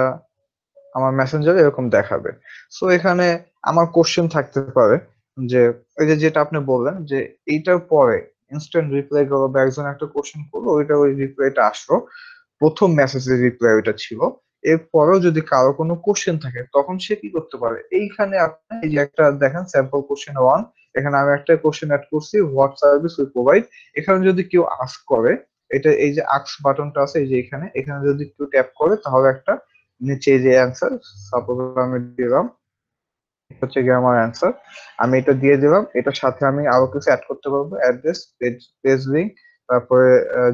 আমার মেসেঞ্জারে এরকম দেখাবে। সো এখানে আমার কোশ্চেন থাকতে পারে যে এই যে যেটা আপনি বললেন যে এইটার পরে ইনস্ট্যান্ট রিপ্লাই করো বা একজন একটা কোশ্চেন করলো ওইটা ওই রিপ্লাইটা আসলো, প্রথম মেসেজের রিপ্লাই ওইটা ছিল, এরপরেও যদি কারো কোনো কোশ্চেন থাকে তখন সে কি করতে পারে, এইখানে আপনি এই যে একটা দেখেন স্যাম্পল কোশ্চেন 1, এখানে আমি একটা কোশ্চেন অ্যাড করছি হোয়াট সার্ভিস উই প্রোভাইড। এখানে যদি কেউ আস্ক করে, এটা এই যে আস্ক বাটনটা আছে এই যে এখানে যদি কেউ ট্যাপ করে তাহলে একটা নিচে যে অ্যান্সার সাপোজ আমি দিলাম, হচ্ছে গিয়ে আমার অ্যান্সার, আমি এটা দিয়ে দিলাম, এটার সাথে আমি আরো কিছু অ্যাড করতে পারবো, অ্যাড্রেস, পেজ লিংক, তারপরে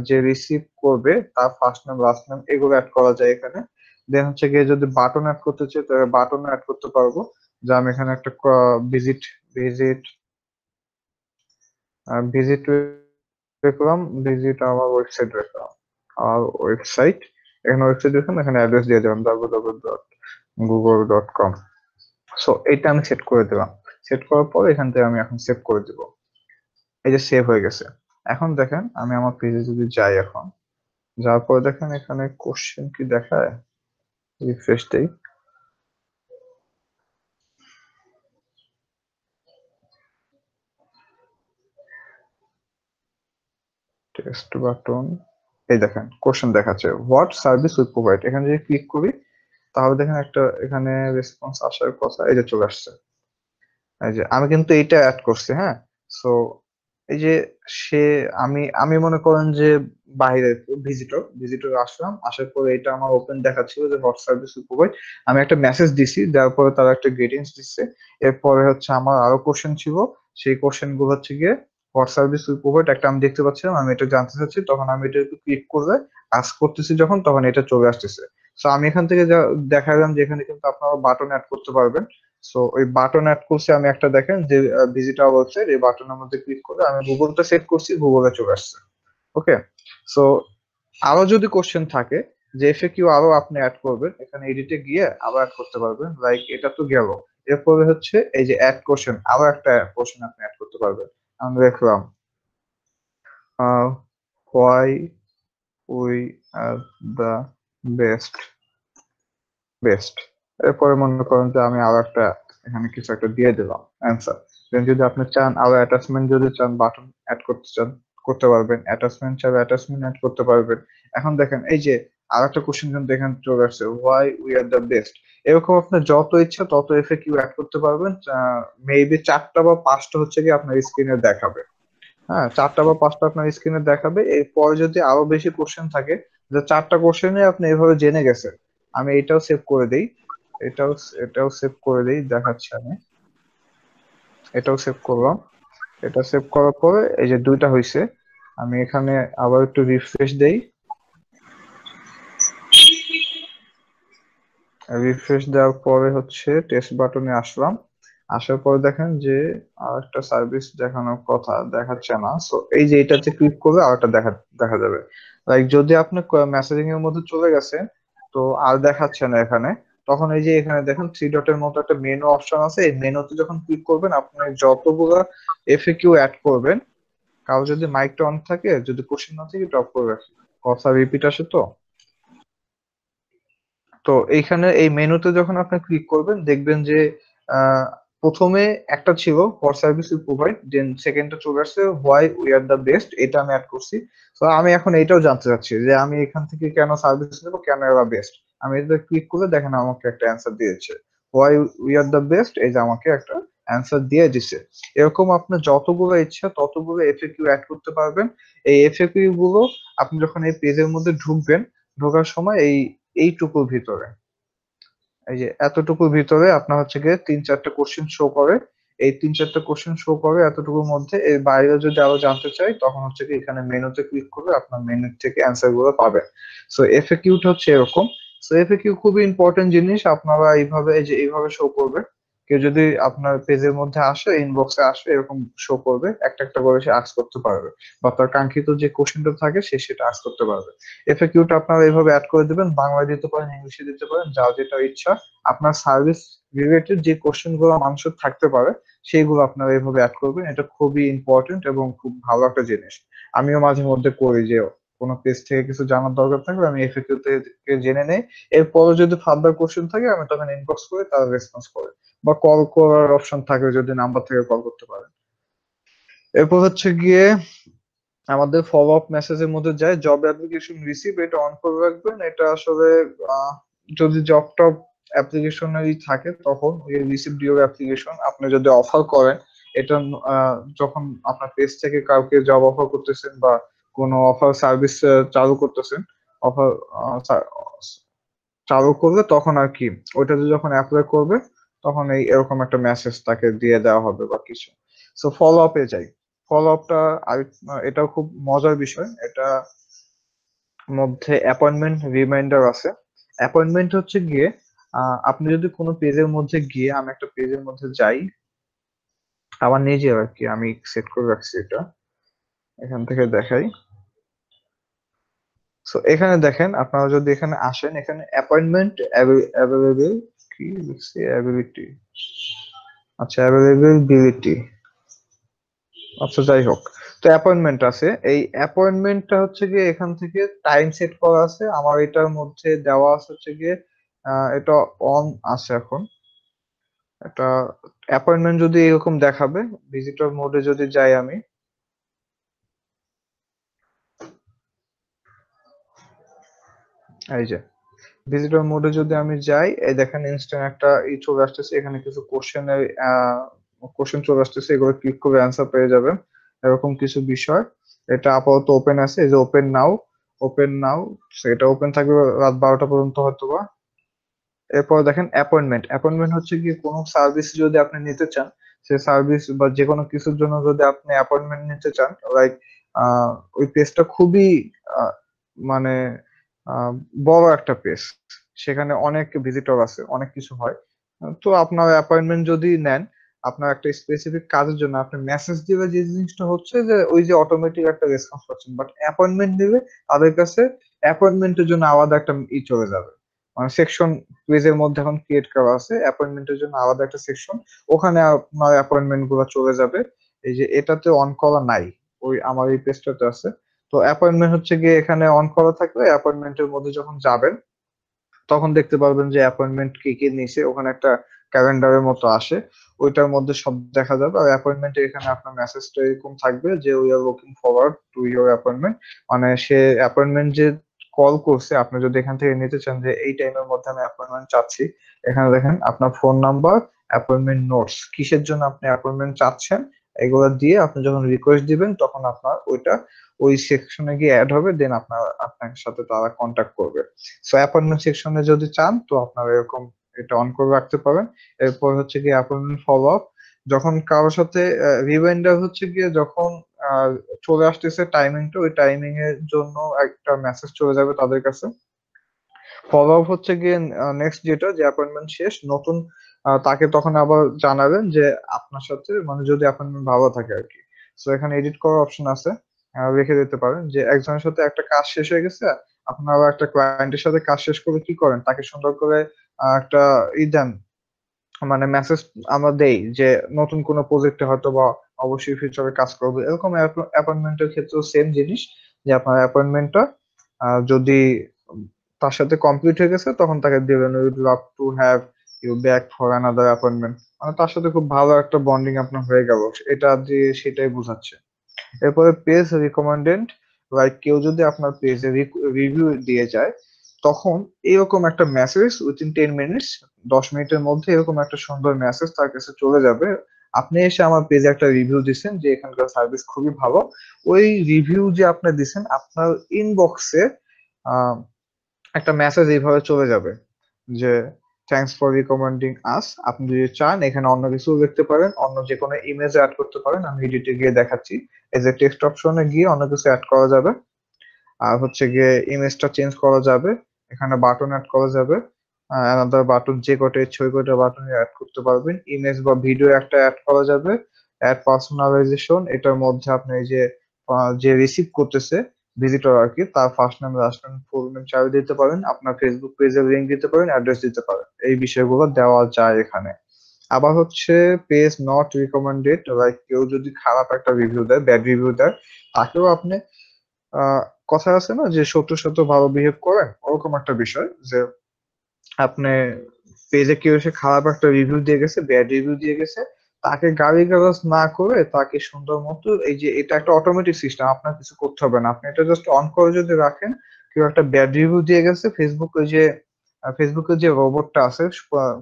যে রিসিভ করবে তার ফার্স্ট নেম লাস্ট নেম এগুলো অ্যাড করা যায় এখানে। দেন হচ্ছে গিয়ে যদি বাটন অ্যাড করতে চাই তাহলে বাটন অ্যাড করতে পারবো, যে আমি এখানে একটা ভিজিট ভিজিট দেখলাম, ভিজিট আমার ওয়েবসাইট দেখলাম, আর ওয়েবসাইট, এখানে ওয়েবসাইট দেখলাম, এখানে অ্যাড্রেস দিয়ে দিলাম www.google.com। সো এটা আমি সেট করে দিলাম, সেট করার পর এখান থেকে আমি এখন সেভ করে দিব, এই যে সেভ হয়ে গেছে। এখন দেখেন আমি আমার পেজে যদি যাই, এখন যাওয়ার পরে দেখেন এখানে কোশ্চেন কি দেখায়, রিফ্রেশ দেই, টেক্সট বাটন, এই দেখেন কোশ্চেন দেখাচ্ছে হোয়াট সার্ভিস উই প্রোভাইড। এখানে যদি ক্লিক করি তাহলে দেখেন একটা এখানে রেসপন্স আসার কথা, এই যে চলে আসছে, এই যে আমি কিন্তু এইটা অ্যাড করছি। হ্যাঁ, সো এই যে সে আমি মনে করেন যে বাইরে ভিজিটর আসলাম, আসার পরে এটা আমার ওপেন দেখাচ্ছিল যে হট সার্ভিস প্রোভাইড। আমি একটা মেসেজ দিছি, দেওয়ার পরে তারা একটা গ্রিটিংস দিচ্ছে। এরপরে হচ্ছে আমার আরো কোশ্চেন ছিল, সেই কোশ্চেন গুলো হচ্ছে গিয়ে হট সার্ভিস প্রোভাইড একটা আমি দেখতে পাচ্ছিলাম, আমি এটা জানতে চাচ্ছি, তখন আমি এটা একটু ক্লিক করে আস্ক করতেছি যখন, তখন এটা চলে আসতেছে। সো আমি এখান থেকে যা দেখালাম যে এখানে কিন্তু আপনারা বাটন অ্যাড করতে পারবেন। সো ওই বাটন অ্যাড করছি আমি একটা, দেখেন যে ভিজিটর ওয়েবসাইট, এই বাটনের মধ্যে ক্লিক করে আমি গুগলটা সেট করছি, গুগলে চলে আসছে। ওকে, সো আরো যদি কোশ্চেন থাকে যে এফএকিউ আরো আপনি অ্যাড করবেন, এখানে এডিটে গিয়ে আবার অ্যাড করতে পারবেন। লাইক এটা তো গেল, এরপরে হচ্ছে এই যে অ্যাড কোশ্চেন, আরো একটা কোশ্চেন আপনি অ্যাড করতে পারবেন। আমি দেখলাম why we are the best. এরপরে মনে করেন যে আমি আরো একটা এখানে কিছু একটা দিয়ে দিলাম অ্যান্সার। দেন যদি আপনি চান আরো অ্যাটাচমেন্ট যদি চান, বাটন অ্যাড করতে চান করতে পারবেন, অ্যাটাচমেন্ট চাইলে অ্যাটাচমেন্ট অ্যাড করতে পারবেন। এখন দেখেন এই যে আর একটা কোশ্চেন কিন্তু এখানে চলে আসছে, why we are the best. এরকম আপনার যত ইচ্ছা তত এফএকিউ অ্যাড করতে পারবেন। মেবি 4টা বা 5টা হচ্ছে কি আপনার স্ক্রিনে দেখাবে। হ্যাঁ, 4টা বা 5টা আপনার স্ক্রিনে দেখাবে। এরপরে যদি আরো বেশি কোশ্চেন থাকে, যে 4টা কোশ্চেনে আপনি এভাবে জেনে গেছেন, আমি এটাও সেভ করে দেই, এটাও সেভ করে দেই, দেখাচ্ছি আমি এটাও সেভ করলাম। এটা সেভ করার পরে এই যে 2টা হয়েছে, আমি এখানে আবার একটু রিফ্রেশ দেই। রিফ্রেশ দেওয়ার পরে হচ্ছে টেস্ট বাটনে আসলাম, আসার পরে দেখেন যে আর একটা সার্ভিস দেখানোর কথা দেখাচ্ছে না। সো এই যে এটাতে ক্লিক করলে আর একটা দেখা যাবে। লাইক যদি আপনি মেসেজিং এর মধ্যে চলে গেছেন তো আর দেখাচ্ছে না এখানে, তখন এই যে এখানে দেখেন 3 ডটের মতো একটা মেনু অপশন আছে, এই মেনুতে যখন ক্লিক করবেন আপনি যতগুলো এফএকিউ অ্যাড করবেন, কারো যদি মাইকটা অন থাকে, যদি কোশ্চেন না থাকে ড্রপ করে রাখি, কথা রিপিট আসে তো এইখানে এই মেনুতে যখন আপনি ক্লিক করবেন দেখবেন যে প্রথমে একটা ছিল ফর সার্ভিস উই প্রোভাইড, দেন সেকেন্ডটা চলে আসছে why we are the best, এটা আমি অ্যাড করছি। তো আমি এখন এইটাও জানতে চাচ্ছি যে আমি এখান থেকে কেন সার্ভিস নেবো, কেন এরা বেস্ট। আমি এটা ক্লিক করলে দেখেন আমাকে একটা অ্যান্সার দিয়েছে, why we are the best, এই যে আমাকে একটা অ্যান্সার দিয়ে দিছে। এরকম আপনার যতগুলো ইচ্ছা ততগুলো এফএকিউ অ্যাড করতে পারবেন। এই এফএকিউ গুলো আপনি যখন এই পেজের মধ্যে ঢুকবেন, ঢোকার সময় এইটুকুর ভিতরে, এই যে এতটুকুর ভিতরে আপনার হচ্ছে গিয়ে 3-4টা কোশ্চেন শো করে। এই 3-4টা কোশ্চেন শো করে এতটুকুর মধ্যে। এর বাইরে যদি আরো জানতে চাই তখন হচ্ছে কি এখানে মেনুতে ক্লিক করলে আপনার মেনু থেকে অ্যান্সার গুলো পাবেন। সো এফএকিউটা হচ্ছে এরকম। সো এফএকিউ খুবই ইম্পর্টেন্ট জিনিস, আপনারা এইভাবে এই যে এইভাবে শো করবে। কেউ যদি আপনার পেজের মধ্যে আসে, ইনবক্সে আসে, এরকম শো করবে, একটা একটা করে সে আস্ক করতে পারবে, বা তার কাঙ্ক্ষিত যে কোশ্চেনটা থাকে সে সেটা আস্ক করতে পারবে। এফএকিউটা আপনারা এইভাবে অ্যাড করে দিবেন, বাংলায় দিতে পারেন, ইংলিশে দিতে পারেন, যার যেটা ইচ্ছা। আপনার সার্ভিস রিলেটেড যে কোশ্চেন গুলো মানুষের থাকতে পারে সেইগুলো আপনারা এইভাবে অ্যাড করবেন। এটা খুবই ইম্পর্টেন্ট এবং খুব ভালো একটা জিনিস। আমিও মাঝে মধ্যে করি যে কোনো পেজ থেকে কিছু জানার দরকার থাকলে আমি এফএকিউ থেকে জেনে নেই। এরপরে যদি ফার্দার কোশ্চেন থাকে আমি তখন ইনবক্স করে তারা রেসপন্স করে, বা কল করার অপশন থাকে, যদি নাম্বার থেকে কল করতে পারেন। এরপর হচ্ছে গিয়ে আমাদের ফলো আপ মেসেজের মধ্যে যায় জব অ্যাপ্লিকেশন রিসিভ, এটা অন করে রাখবেন। এটা আসলে যদি জব টপ অ্যাপ্লিকেশনেরই থাকে তখন ওই রিসিভ ইউর অ্যাপ্লিকেশন, আপনি যদি অফার করেন এটা, যখন আপনার পেজ থেকে কাউকে জব অফার করতেছেন বা কোনো অফার সার্ভিস চালু করতেছেন, অফার চালু করলে তখন আর কি ওইটাতে যখন অ্যাপ্লাই করবে তখন এরকম একটা মেসেজ তাকে দিয়ে দেওয়া হবে বা কিছু। সো ফলো আপে যাই। ফলো আপটা এটাও খুব মজার বিষয়। এটা মধ্যে অ্যাপয়েন্টমেন্ট রিমাইন্ডার আছে। অ্যাপয়েন্টমেন্ট হচ্ছে গিয়ে আপনি যদি কোনো পেজের মধ্যে গিয়ে, আমি একটা পেজের মধ্যে যাই আমার নিজে আর কি, আমি সেট করে রাখছি এটা, এখান থেকে দেখাই। সো এখানে দেখেন, আপনারা যদি এখানে আসেন, এখানে অ্যাপয়েন্টমেন্ট অ্যাভেলেবল কি লিখছি, অ্যাবিলিটি, আচ্ছা অ্যাভেলেবিলিটি, আচ্ছা যাই হোক। তো অ্যাপয়েন্টমেন্ট আছে, এই অ্যাপয়েন্টমেন্টটা হচ্ছে গিয়ে এখান থেকে টাইম সেট করা আছে। আমার এটার মধ্যে দেওয়া আছে হচ্ছে গিয়ে এটা অন আছে এখন। এটা অ্যাপয়েন্টমেন্ট যদি এরকম দেখাবে, ভিজিটর মোডে যদি যাই আমি, এই যে ভিজিটর মোডে যদি আমি যাই, এই দেখেন ইনস্ট্যান্ট একটা চলে আসতেছে, এখানে কিছু কোশ্চেন চলে আসতেছে, এগুলো ক্লিক করে অ্যান্সার পেয়ে যাবেন। এরকম কিছু বিষয়। এটা আপাতত ওপেন আছে, এই যে ওপেন নাও এটা ওপেন থাকবে রাত 12টা পর্যন্ত হয়তো বা। এরপর দেখেন অ্যাপয়েন্টমেন্ট হচ্ছে কি কোনো সার্ভিস যদি আপনি নিতে চান, সেই সার্ভিস বা যে কোনো কিছুর জন্য যদি আপনি অ্যাপয়েন্টমেন্ট নিতে চান, লাইক ওই পেজটা খুবই আহ, মানে আহ, বড় একটা পেজ, সেখানে অনেক ভিজিটর আছে, অনেক কিছু হয়। তো আপনার অ্যাপয়েন্টমেন্ট যদি নেন আপনার একটা স্পেসিফিক কাজের জন্য, আপনি মেসেজ দিলে যে জিনিসটা হচ্ছে যে ওই যে অটোমেটিক একটা রেসপন্স পাচ্ছেন, বাট অ্যাপয়েন্টমেন্ট দিলে তাদের কাছে অ্যাপয়েন্টমেন্টের জন্য আলাদা একটা চলে যাবে, মানে সেকশন পেজের মধ্যে এখন ক্রিয়েট করা আছে অ্যাপয়েন্টমেন্টের জন্য আলাদা একটা সেকশন, ওখানে আপনার অ্যাপয়েন্টমেন্ট গুলো চলে যাবে। এই যে এটাতে অন করা নাই, ওই আমার এই পেজটাতে আছে। তো অ্যাপয়েন্টমেন্ট হচ্ছে গিয়ে এখানে অন করা থাকলে অ্যাপয়েন্টমেন্টের মধ্যে যখন যাবেন তখন দেখতে পারবেন যে অ্যাপয়েন্টমেন্ট কি কি নিছে, ওখানে একটা ক্যালেন্ডারের মতো আসে, ওইটার মধ্যে সব দেখা যাবে। আর অ্যাপয়েন্টমেন্টে এখানে আপনার মেসেজটা এরকম থাকবে যে we are looking forward to your appointment, মানে সে অ্যাপয়েন্টমেন্ট যে কল করছে, আপনি যদি এখান থেকে নিতে চান যে এই টাইমের মধ্যে আমি অ্যাপয়েন্টমেন্ট চাচ্ছি, এখানে দেখেন আপনার ফোন নাম্বার, অ্যাপয়েন্টমেন্ট নোটস, কিসের জন্য আপনি অ্যাপয়েন্টমেন্ট চাচ্ছেন, এগুলো দিয়ে আপনি যখন রিকোয়েস্ট দিবেন তখন আপনার ওইটা ওই সেকশনে গিয়ে অ্যাড হবে, দেন আপনার সাথে তারা কন্ট্যাক্ট করবে। সো অ্যাপয়েন্টমেন্ট সেকশনে যদি চান তো আপনারা এরকম এটা অন করে রাখতে পারেন। এরপর হচ্ছে গিয়ে অ্যাপয়েন্টমেন্ট ফলো আপ, যখন কারোর সাথে রিমাইন্ডার হচ্ছে গিয়ে যখন চলে আসতেছে টাইমিংটা, ওই টাইমিং এর জন্য একটা মেসেজ চলে যাবে তাদের কাছে। ফলো আপ হচ্ছে গিয়ে নেক্সট যেটা, যে অ্যাপয়েন্টমেন্ট শেষ নতুন তাকে তখন আবার জানাবেন যে আপনার সাথে, মানে যদি অ্যাপয়েন্টমেন্ট ভালো থাকে আর কি। সো এখানে এডিট করার অপশন আছে, রেখে দিতে পারেন যে একজনের সাথে একটা কাজ শেষ হয়ে গেছে, আপনারা একটা ক্লায়েন্টের সাথে কাজ শেষ করে কি করেন, তাকে সুন্দর করে একটা দেন, মানে মেসেজ আমরা দেই যে নতুন কোনো প্রজেক্টে হয়তো বা অবশ্যই ফিউচারে কাজ করবে, এরকম অ্যাপয়েন্টমেন্টের ক্ষেত্রেও সেম জিনিস, যে আপনার অ্যাপয়েন্টমেন্টটা যদি তার সাথে কমপ্লিট হয়ে গেছে তখন তাকে দিবেন we'd love to have you back for another appointment, মানে তার সাথে খুব ভালো একটা বন্ডিং আপনার হয়ে গেল, এটা দিয়ে সেটাই বোঝাচ্ছে। এরপরে পেজ রিকমেন্ডেড, লাইক কেউ যদি আপনার পেজে রিভিউ দিয়ে যায় তখন এরকম একটা মেসেজ উইথিন 10 মিনিটস, 10 মিনিটের মধ্যে এরকম একটা সুন্দর মেসেজ তার কাছে চলে যাবে, আপনি এসে আমার পেজে একটা রিভিউ দিচ্ছেন যে এখানকার সার্ভিস খুবই ভালো, ওই রিভিউ যে আপনি দিচ্ছেন আপনার ইনবক্সে একটা মেসেজ এইভাবে চলে যাবে যে থ্যাঙ্কস ফর রিকমেন্ডিং আস। আপনি যদি চান এখানে অন্য কিছু লিখতে পারেন, অন্য যে কোনো ইমেজ অ্যাড করতে পারেন, আমি এডিটে গিয়ে দেখাচ্ছি। এই যে টেক্সট অপশনে গিয়ে অন্য কিছু অ্যাড করা যাবে, আর হচ্ছে গিয়ে ইমেজটা চেঞ্জ করা যাবে, এখানে বাটন অ্যাড করা যাবে, অ্যানাদার বাটন, যে কটা ইচ্ছে ওই কটা বাটন অ্যাড করতে পারবেন, ইমেজ বা ভিডিও একটা অ্যাড করা যাবে, অ্যাড পার্সোনালাইজেশন, এটার মধ্যে আপনি এই যে যে রিসিভ করতেছে ভিজিটর আর কি, তার first name last name full name চাইলে দিতে পারেন, আপনার ফেসবুক পেজের লিংক দিতে পারেন, অ্যাড্রেস দিতে পারেন, এই বিষয়গুলো দেওয়া যায় এখানে। আবার হচ্ছে পেজ নট রিকমেন্ডেড, লাইক কেউ যদি খারাপ একটা রিভিউ দেয়, ব্যাড রিভিউ দেয়, তাকেও আপনি কথা আছে না যে শত্রুর সাথে ভালো বিহেভ করেন, ওরকম একটা বিষয় যে আপনি পেজে কেউ এসে খারাপ একটা রিভিউ দিয়ে গেছে, ব্যাড রিভিউ দিয়ে গেছে, তাকে গালিগালাজ না করে তাকে সুন্দর মতো, এই যে এটা একটা অটোমেটিক সিস্টেম, আপনার কিছু করতে হবে না, আপনি এটা জাস্ট অন করে যদি রাখেন, কেউ একটা ব্যাড রিভিউ দিয়ে গেছে, ফেসবুকে যে রোবটটা আছে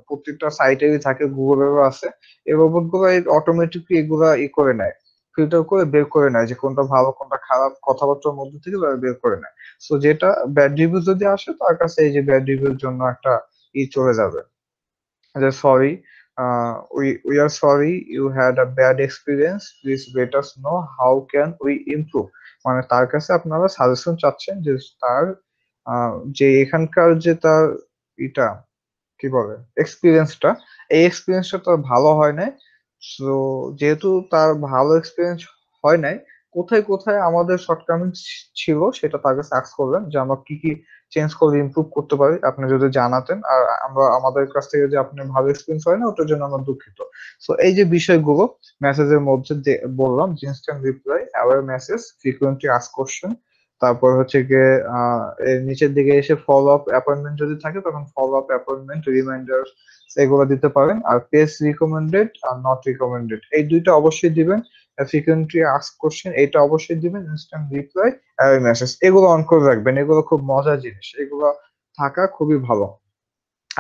প্রত্যেকটা সাইটেরই থাকে, গুগলেরও আছে, এই রোবট গুলো অটোমেটিকলি এগুলা করে নেয়, ফিল্টার করে বের করে নেয় যে কোনটা ভালো কোনটা খারাপ, কথাবার্তার মধ্যে থেকে বের করে নেয়। সো যেটা ব্যাড রিভিউ যদি আসে তার কাছে এই যে ব্যাড রিভিউর জন্য একটা চলে যাবে যে sorry, we are sorry you had a bad experience, please let us know how can we improve, মানে তার কাছে আপনারা সাজেশন চাচ্ছেন যে তার যে এখানকার যে তার এটা কি বলে এক্সপিরিয়েন্সটা, এই এক্সপিরিয়েন্সটা তার ভালো হয় নাই। সো যেহেতু তার ভালো এক্সপিরিয়েন্স হয় নাই, কোথায় কোথায় আমাদের শর্টকামিং ছিল সেটা তার কাছে আস্ক করবেন যে আমরা কি কি চেঞ্জ করে ইমপ্রুভ করতে পারি, আপনি যদি জানাতেন, আর আমরা আমাদের কাছ থেকে যে আপনি ভালো এক্সপিরিয়েন্স হয় না ওটার জন্য আমরা দুঃখিত। সো এই যে বিষয়গুলো মেসেজের মধ্যে বললাম, instant reply, aware message, frequently ask question, তারপর হচ্ছে গিয়ে এর নিচের দিকে এসে ফলো আপ অ্যাপয়েন্টমেন্ট যদি থাকে তখন ফলো আপ অ্যাপয়েন্টমেন্ট রিমাইন্ডার এগুলো দিতে পারেন, আর পেজ রিকমেন্ডেড আর নট রিকমেন্ডেড এই দুইটা অবশ্যই দিবেন, ফ্রিকোয়েন্টলি আস্ক কোশ্চেন এটা অবশ্যই দিবেন, ইনস্ট্যান্ট রিপ্লাই আর মেসেজ এগুলো অন করে রাখবেন, এগুলো খুব মজার জিনিস, এগুলো থাকা খুবই ভালো।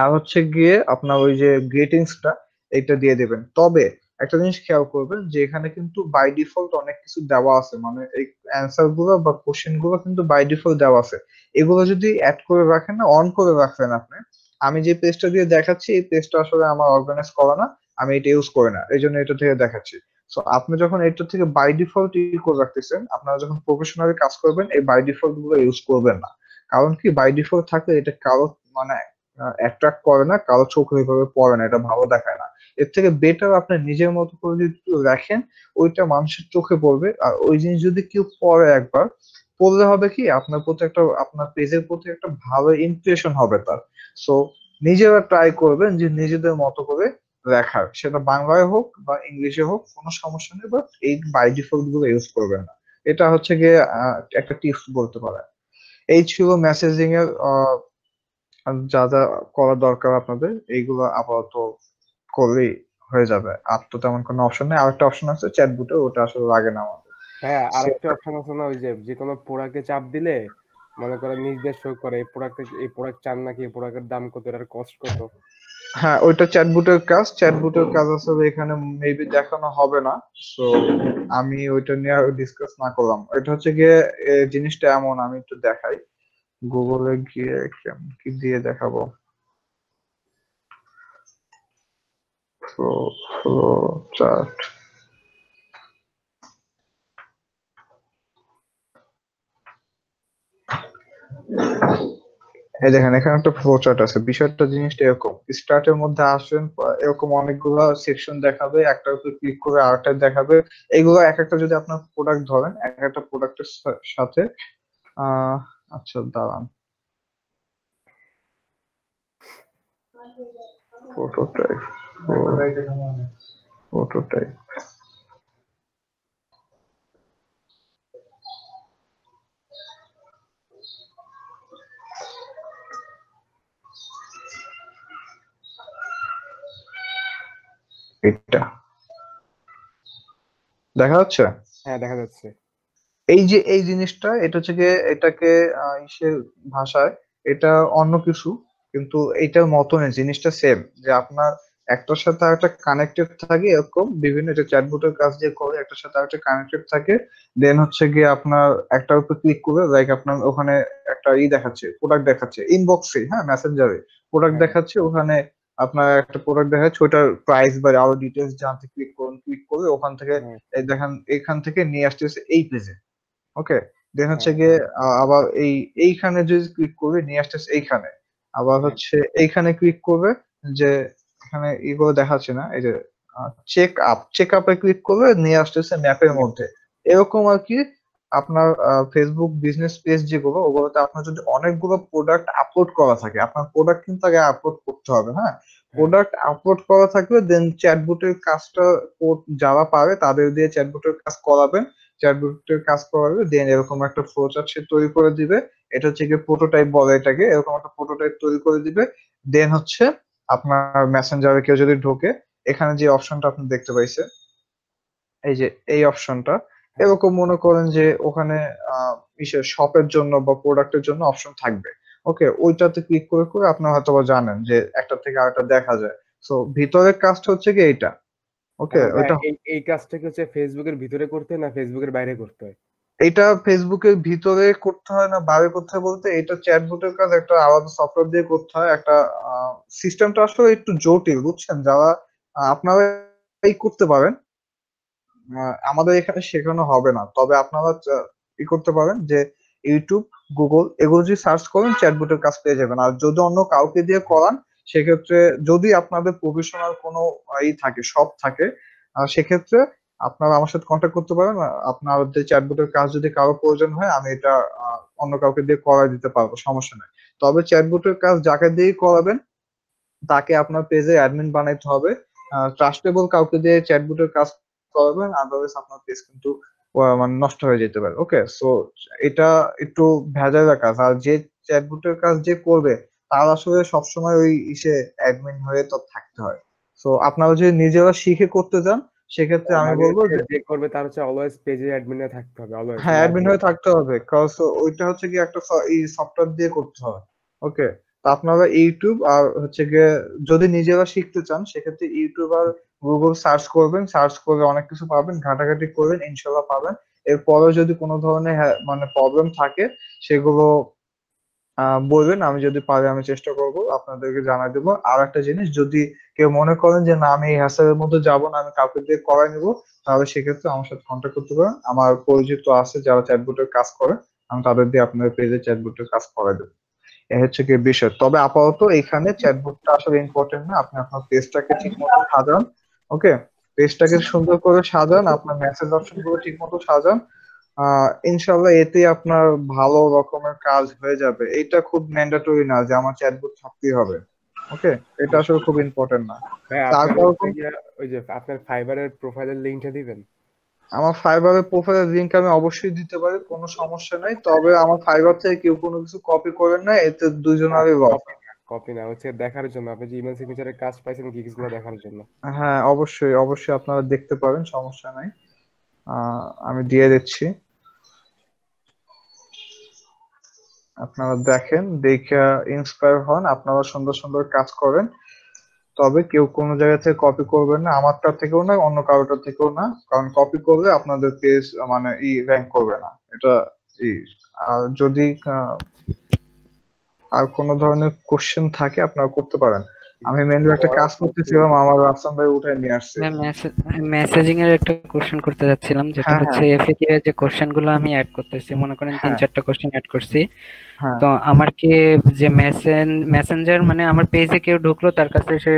আর হচ্ছে গিয়ে আপনার ওই যে গ্রিটিংসটা এটা দিয়ে দেবেন, তবে একটা জিনিস খেয়াল করবেন যে এখানে কিন্তু বাই ডিফল্ট অনেক কিছু দেওয়া আছে, মানে এই অ্যান্সার গুলো বা কোশ্চেন গুলো কিন্তু বাই ডিফল্ট দেওয়া আছে। এগুলো যদি অ্যাড করে রাখেন না, অন করে রাখেন আপনি, আমি যে পেজটা দিয়ে দেখাচ্ছি এই পেজটা আসলে আমার অর্গানাইজ করা না, আমি এটা ইউজ করি না, এই জন্য এটা থেকে দেখাচ্ছি। সো আপনি যখন এটা থেকে বাই ডিফল্ট ইউজ করে রাখতেছেন, আপনারা যখন প্রফেশনালি কাজ করবেন এই বাই ডিফল্ট গুলো ইউজ করবেন না। কারণ কি, বাই ডিফল্ট থাকলে এটা কারো মানে অ্যাট্রাক্ট করে না, কারো চোখ ওইভাবে পড়ে না, এটা ভালো দেখায় না। এর থেকে বেটার আপনি নিজের মতো করে যদি একটু রাখেন, ওইটা মানুষের চোখে পড়বে। আর ওই জিনিস যদি কেউ পড়ে একবার, পড়লে হবে কি আপনার প্রতি একটা, আপনার পেজের প্রতি একটা ভালো ইমপ্রেশন হবে তার। সো নিজেরা ট্রাই করবেন যে নিজেদের মতো করে লেখার, সেটা বাংলায় হোক বা ইংলিশে হোক, কোনো সমস্যা নেই, বাট এই বাই ডিফল্ট গুলো ইউজ করবেন না। এটা হচ্ছে গিয়ে একটা টিপস বলতে পারেন। এই ছিল মেসেজিং এর যা যা করা দরকার আপনাদের, এইগুলো আপাতত করলেই হয়ে যাবে। আর তো তেমন কোনো অপশন নেই। আরেকটা অপশন আছে চ্যাটবুটে, ওটা আসলে লাগে না আমাদের। হ্যাঁ, আরেকটা অপশন আছে না, ওই যে কোনো প্রোডাক্টে চাপ দিলে মনে করেন নির্দেশ করে এই প্রোডাক্ট চান নাকি, এই প্রোডাক্টের দাম কত, এটার কস্ট কত। হ্যাঁ, ওইটা চ্যাটবুটের কাজ। চ্যাটবুটের কাজ আসলে এখানে মেবি দেখানো হবে না, সো আমি ওইটা নিয়ে ডিসকাস না করলাম। এটা হচ্ছে গিয়ে জিনিসটা এমন, আমি একটু দেখাই গুগলে গিয়ে কি দিয়ে দেখাবো। ফ্লো চার্ট, এই দেখেন এখানে একটা ফ্লো চার্ট আছে। বিষয়টা জিনিসটা এরকম, স্টার্টের মধ্যে আসেন, এরকম অনেকগুলো সেকশন দেখাবে, একটার উপর ক্লিক করে আরেকটা দেখাবে। এগুলো এক একটা যদি আপনার প্রোডাক্ট ধরেন, এক একটা প্রোডাক্টের সাথে আচ্ছা দাঁড়ান, প্রোটোটাইপ প্রোটোটাইপ এটা দেখা যাচ্ছে? হ্যাঁ, দেখা যাচ্ছে। এই যে এই জিনিসটা, এটা হচ্ছে গিয়ে এটাকে ইসের ভাষায় এটা অন্য কিছু, কিন্তু এটার মতনই জিনিসটা সেম, যে আপনার একটার সাথে আরেকটা কানেক্টেড থাকে, এরকম বিভিন্ন, এটা চ্যাটবটের কাজ দিয়ে করে, একটার সাথে আরেকটা কানেক্টেড থাকে। দেন হচ্ছে গিয়ে আপনার একটার উপর ক্লিক করবে, লাইক আপনার ওখানে একটা দেখাচ্ছে, প্রোডাক্ট দেখাচ্ছে ইনবক্সে, হ্যাঁ মেসেঞ্জারে প্রোডাক্ট দেখাচ্ছে, ওখানে আপনার একটা প্রোডাক্ট দেখাচ্ছে, ওটার প্রাইস বা আরো ডিটেলস জানতে ক্লিক করুন, ক্লিক করবে ওখান থেকে এই দেখেন এখান থেকে নিয়ে আসতেছে এই পেজে। ওকে, দেন হচ্ছে গিয়ে আবার এইখানে যদি ক্লিক করবে নিয়ে আসতেছে এইখানে, আবার হচ্ছে এইখানে ক্লিক করবে, যে এখানে এগুলো দেখাচ্ছে না, এই যে চেক আপে ক্লিক করবে নিয়ে আসতেছে ম্যাপের মধ্যে। এরকম আর কি আপনার ফেসবুক বিজনেস পেজ যেগুলো, ওগুলোতে আপনার যদি অনেকগুলো প্রোডাক্ট আপলোড করা থাকে, আপনার প্রোডাক্ট কিন্তু আগে আপলোড করতে হবে। হ্যাঁ, প্রোডাক্ট আপলোড করা থাকলে দেন চ্যাটবটের কাজটা যারা পারে তাদের দিয়ে চ্যাটবটের কাজ করাবেন, চ্যাটবটের কাজ করাবে, দেন এরকম একটা ফ্লো চার্ট সে তৈরি করে দিবে। এটা হচ্ছে কি প্রোটোটাইপ বলে এটাকে, এরকম একটা প্রোটোটাইপ তৈরি করে দিবে। দেন হচ্ছে আপনার মেসেঞ্জারে কেউ যদি ঢোকে, এখানে যে অপশনটা আপনি দেখতে পাইছে, এই যে এই অপশনটা, এরকম মনে করেন যে ওখানে শপের জন্য বা প্রোডাক্টের জন্য অপশন থাকবে। ওকে, ওইটাতে ক্লিক করে করে আপনারা হয়তো জানেন যে একটা থেকে আরেকটা দেখা যায়। সো ভিতরের কাজটা হচ্ছে কি এইটা। ওকে, ওইটা এই কাজটা কি হচ্ছে ফেসবুকের ভিতরে করতে হয় না ফেসবুকের বাইরে করতে হয়? এটা ফেসবুকের ভিতরে করতে হয় না বাইরে করতে হয় বলতে, এটা চ্যাটবটের কাজ একটা আলাদা সফটওয়্যার দিয়ে করতে হয়। একটা সিস্টেমটা আসলে একটু জটিল, বুঝছেন? যারা আপনারা করতে পারেন, আমাদের এখানে শেখানো হবে না, তবে আপনারা কি করতে পারেন যে ইউটিউব, গুগল এগুলো যদি সার্চ করেন চ্যাটবটের কাজ পেয়ে যাবেন। আর যদি অন্য কাউকে দিয়ে করান, সেক্ষেত্রে যদি আপনাদের প্রফেশনাল কোনো থাকে, শপ থাকে, সেক্ষেত্রে আপনারা আমার সাথে কন্ট্যাক্ট করতে পারেন। আপনাদের চ্যাটবটের কাজ যদি কারো প্রয়োজন হয়, আমি এটা অন্য কাউকে দিয়ে করাই দিতে পারবো, সমস্যা নেই। তবে চ্যাটবটের কাজ যাকে দিয়েই করাবেন, তাকে আপনার পেজে অ্যাডমিন বানাইতে হবে। ট্রাস্টেবল কাউকে দিয়ে চ্যাটবটের কাজ করাবেন, আদারওয়াইজ আপনার পেজ কিন্তু মানে নষ্ট হয়ে যেতে পারে। ওকে, সো এটা একটু ভেজালের কাজ। আর যে চ্যাটবটের কাজ যে করবে, তার আসলে সবসময় ওই অ্যাডমিন হয়ে তো থাকতে হয়। সো আপনারা যদি নিজেরা শিখে করতে চান, সেক্ষেত্রে আমি বলবো যে করবে তার হচ্ছে অলওয়েজ পেজে অ্যাডমিনে থাকতে হবে, অলওয়েজ। হ্যাঁ, অ্যাডমিন হয়ে থাকতে হবে, কজ ওইটা হচ্ছে কি একটা এই সফটওয়্যার দিয়ে করতে হয়। ওকে, তো আপনারা ইউটিউব আর হচ্ছে গিয়ে যদি নিজেরা শিখতে চান, সেক্ষেত্রে ইউটিউব আর গুগল সার্চ করবেন, সার্চ করে অনেক কিছু পাবেন, ঘাটাঘাটি করবেন, ইনশাল্লাহ পাবেন। এরপরেও যদি কোনো ধরনের মানে প্রবলেম থাকে সেগুলো বলবেন, আমি যদি পারি আমি চেষ্টা করব আপনাদেরকে জানাই দেবো। আর একটা জিনিস, যদি কেউ মনে করেন যে না আমি এই হ্যাসেলের মধ্যে যাবো না, আমি কাউকে দিয়ে করাই নিবো, তাহলে সেক্ষেত্রে আমার সাথে কন্ট্যাক্ট করতে পারেন। আমার পরিচিত আছে যারা চ্যাটবটের কাজ করে, আমি তাদের দিয়ে আপনাদের পেজে চ্যাটবটের কাজ করাই দেবো। এই হচ্ছে কি বিষয়। তবে আপাতত এখানে চ্যাটবটটা আসলে ইম্পর্টেন্ট না, আপনি আপনার পেজটাকে ঠিক মতো সাজান। ওকে, পেজটাকে সুন্দর করে সাজান, আপনার মেসেজ অপশন গুলো ঠিক মতো সাজান। ইনশাল্লাহ এতে আপনার ভালো রকমের কাজ হয়ে যাবে। এটা খুব ম্যান্ডেটরি না যে আমার চ্যাটবট থাকতেই হবে। ওকে, এটা আসলে খুব ইম্পর্টেন্ট না। ভাই আপনার ওই যে আপনার ফাইবারের প্রোফাইলের লিংকটা দিবেন। আমার ফাইবারের প্রোফাইলের লিংক আমি অবশ্যই দিতে পারি, কোনো সমস্যা নাই। তবে আমার ফাইবার থেকে কেউ কোনো কিছু কপি করেন না, এতে দুইজনেরই লস। কপি না, হচ্ছে দেখার জন্য, আপনি যে ইমেল সিগনেচারের কাজ পাইছেন গিগস গুলো দেখার জন্য। হ্যাঁ অবশ্যই অবশ্যই আপনারা দেখতে পারেন, সমস্যা নাই। আমি দিয়ে দিচ্ছি, আপনারা দেখেন, দেখে ইন্সপায়ার হন, আপনারা সুন্দর সুন্দর কাজ করেন। তবে কেউ কোনো জায়গা থেকে কপি করবেন না, আমারটা থেকেও না, অন্য কারোটা থেকেও না, কারণ কপি করলে আপনাদের পেজ মানে র্যাঙ্ক করবে না এটা। আর যদি আর কোনো ধরনের কোশ্চেন থাকে আপনারা করতে পারেন। আমি মেনলি একটা কাজ করতেছিলাম, আমার রাফসান ভাই উঠে নিয়ে আসছে। মেসেজিং এর একটা কোশ্চেন করতে যাচ্ছিলাম, যেটা হচ্ছে এফএকিউ এর যে কোশ্চেন গুলো আমি অ্যাড করতেছি, মনে করেন 3-4টা কোশ্চেন অ্যাড করছি। তো আমার কি যে মেসেঞ্জার মানে আমার পেজে কেউ ঢুকলো, তার কাছে সে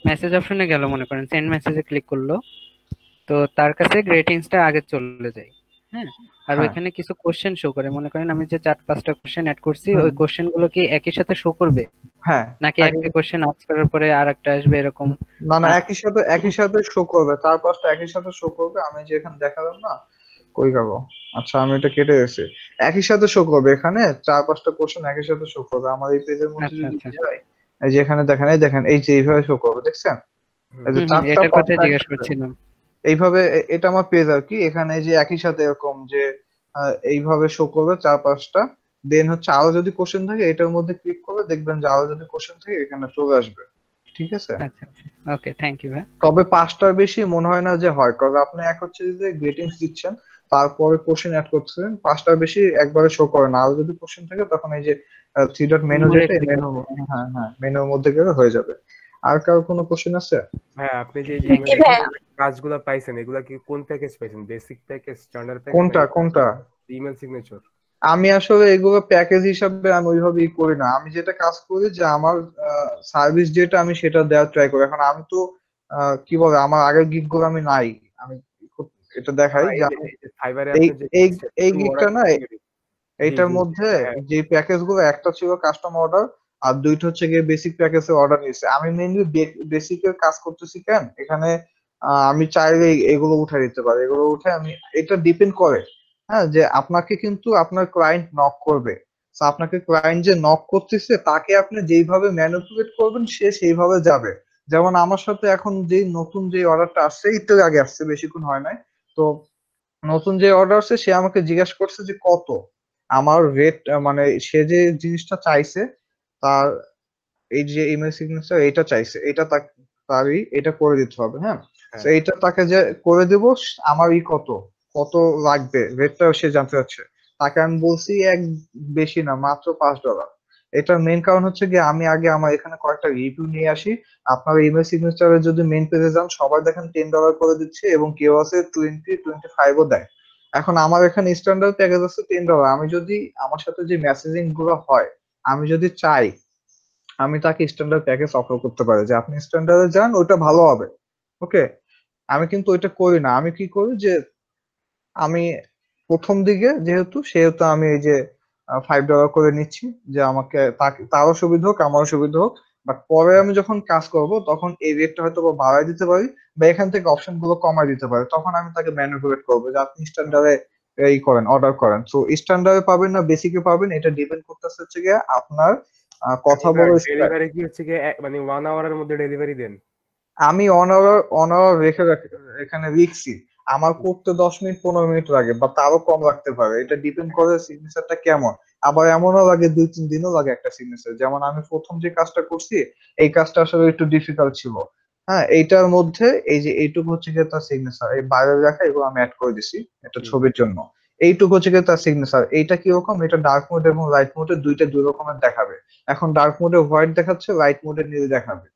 মেসেজ অপশনে গেল, মনে করেন সেন্ড মেসেজে ক্লিক করলো, তো তার কাছে গ্রেটিংসটা আগে চলে যায়। হ্যাঁ, আর ওইখানে কিছু কোশ্চেন শো করে, মনে করেন আমি যে 4-5টা কোশ্চেন অ্যাড করছি, ওই কোশ্চেন গুলো কি একই সাথে শো করবে? হ্যাঁ, নাকি একটা কোশ্চেন আনসার করার পরে আরেকটা আসবে এরকম? না না, একই সাথে শো করবে, 4-5টা একই সাথে শো করবে। আমি যে এখানে দেখালাম না, কই গেল? আচ্ছা আমি এটা কেটে গেছি। একই সাথে শো করবে, এখানে 4-5টা কোশ্চেন একই সাথে শো করবে। আমার এই পেজের মধ্যে যদি যাই, এই যে এখানে দেখেন, দেখেন এই যে এইভাবে শো করবে, দেখছেন? এই যে 4টা কথা জিজ্ঞেস করছিলাম এইভাবে, এটা আমার পেজ আর কি। এখানে যে একই সাথে এরকম যে এইভাবে শো করবে 4-5টা। দেন হচ্ছে আরো যদি কোশ্চেন থাকে এটার মধ্যে ক্লিক করবে, দেখবেন যে আরো যদি কোশ্চেন থাকে এখানে চলে আসবে। ঠিক আছে, ওকে, থ্যাংক ইউ ভাই। তবে 5টার বেশি মনে হয় না যে হয়, কারণ আপনি এক হচ্ছে যে গ্রেটিংস দিচ্ছেন, তারপরে কোশ্চেন অ্যাড করছেন, 5টার বেশি একবারে শো করে না। আরো যদি কোশ্চেন থাকে তখন এই যে 3 ডট মেনু, যেটা মেনু, হ্যাঁ মেনুর মধ্যে গেলে হয়ে যাবে। আর কারো কোনো কোশ্চেন আছে? হ্যাঁ, আপনি যে কাজগুলো পাইছেন এগুলা কি কোন প্যাকেজ পাইছেন? Basic package, standard package? কোনটা? Email signature. আমি আসলে এগুলো প্যাকেজ হিসাবে আমি ওইভাবেই করি না। আমি যেটা কাজ করি যে আমার সার্ভিস যেটা আমি সেটা দেওয়ার ট্রাই করি। এখন আমি তো কি বলে, আমার আগের গিগ গুলো আমি নাই, আমি এটা দেখাই যে এই গিগটা না, এইটার মধ্যে যে প্যাকেজ গুলো, একটা ছিল কাস্টম অর্ডার আর 2টা হচ্ছে গিয়ে বেসিক প্যাকেজের অর্ডার নিয়েছে। আমি মেইনলি বেসিকের কাজ করতেছি কেন এখানে, আমি চাইলে এগুলো উঠে দিতে পারি। এগুলো উঠে আমি, এটা ডিপেন্ড করে হ্যাঁ, যে আপনাকে কিন্তু আপনার ক্লায়েন্ট নক করবে, আপনাকে ক্লায়েন্ট যে নক করতেছে তাকে আপনি যেইভাবে ম্যানিপুলেট করবেন সে সেইভাবে যাবে। যেমন আমার সাথে এখন যে নতুন যে অর্ডারটা আসছে, একটু আগে আসছে, বেশিক্ষণ হয় নাই। তো নতুন যে অর্ডার আসছে সে আমাকে জিজ্ঞাসা করছে যে কত আমার রেট, মানে সে যে জিনিসটা চাইছে তার এই যে ইমেল সিগনেচার এটা চাইছে, এটা তারই এটা করে দিতে হবে। হ্যাঁ, এইটা তাকে যে করে দেব, আমার কত কত লাগবে রেটটা সে জানতে চাচ্ছে। তাকে আমি বলছি বেশি না, মাত্র $5। এটার মেইন কারণ হচ্ছে কি, আমি আগে আমার এখানে কয়েকটা রিভিউ নিয়ে আসি। আপনার ইমেল সিগনেচারে যদি মেইন পেজে যান, সবাই দেখেন $10 করে দিচ্ছে এবং কেউ আছে 20-25ও দেয়। এখন আমার এখানে স্ট্যান্ডার্ড প্যাকেজ আছে $10। আমি যদি আমার সাথে যে মেসেজিং গুলো হয়, আমি যদি চাই, আমি তাকে স্ট্যান্ডার্ড প্যাকেজ অফার করতে পারি যে আপনি স্ট্যান্ডার্ডে যান, ওইটা ভালো হবে। ওকে, আমি কিন্তু ওইটা করি না। আমি কি করি যে আমি প্রথম দিকে সেহেতু আমি এই যে $5 করে নিচ্ছি, যে আমাকে তারও সুবিধা হোক আমারও সুবিধা হোক। বাট পরে আমি যখন কাজ করব তখন এই রেটটা হয়তো বাড়াই দিতে পারি বা এখান থেকে অপশন গুলো কমাই দিতে পারি। তখন আমি তাকে ম্যানিপুলেট করবো যে আপনি স্ট্যান্ডার্ডে এই করেন, অর্ডার করেন। তো স্ট্যান্ডার্ডে পাবেন না বেসিকে পাবেন, এটা ডিপেন্ড করতেছে হচ্ছে গিয়ে আপনার কথা বলো। ডেলিভারি কি হচ্ছে গিয়ে মানে 1 আওয়ারের মধ্যে ডেলিভারি দেন? আমি অন আওয়ার রেখে এখানে লিখছি, আমার করতে 10 মিনিট 15 মিনিট লাগে বা তারও কম লাগতে পারে। এটা ডিপেন্ড করে সিগনেচারটা কেমন। আবার এমনও লাগে 2-3 দিনও লাগে একটা সিগনেচার। যেমন আমি প্রথম যে কাজটা করছি এই কাজটা আসলে একটু ডিফিকাল্ট ছিল, হ্যাঁ, এইটার মধ্যে এই যে এইটুকু হচ্ছে গিয়ে তার সিগনেচার, এই বাইরে রাখা এগুলো আমি অ্যাড করে দিছি একটা ছবির জন্য। এইটুকু হচ্ছে গিয়ে তার সিগনেচার। এইটা কিরকম, এটা ডার্ক মোড এবং লাইট মোডে দুই রকমের দেখাবে। এখন ডার্ক মোডে হোয়াইট দেখাচ্ছে, লাইট মোডে নীল দেখাবে।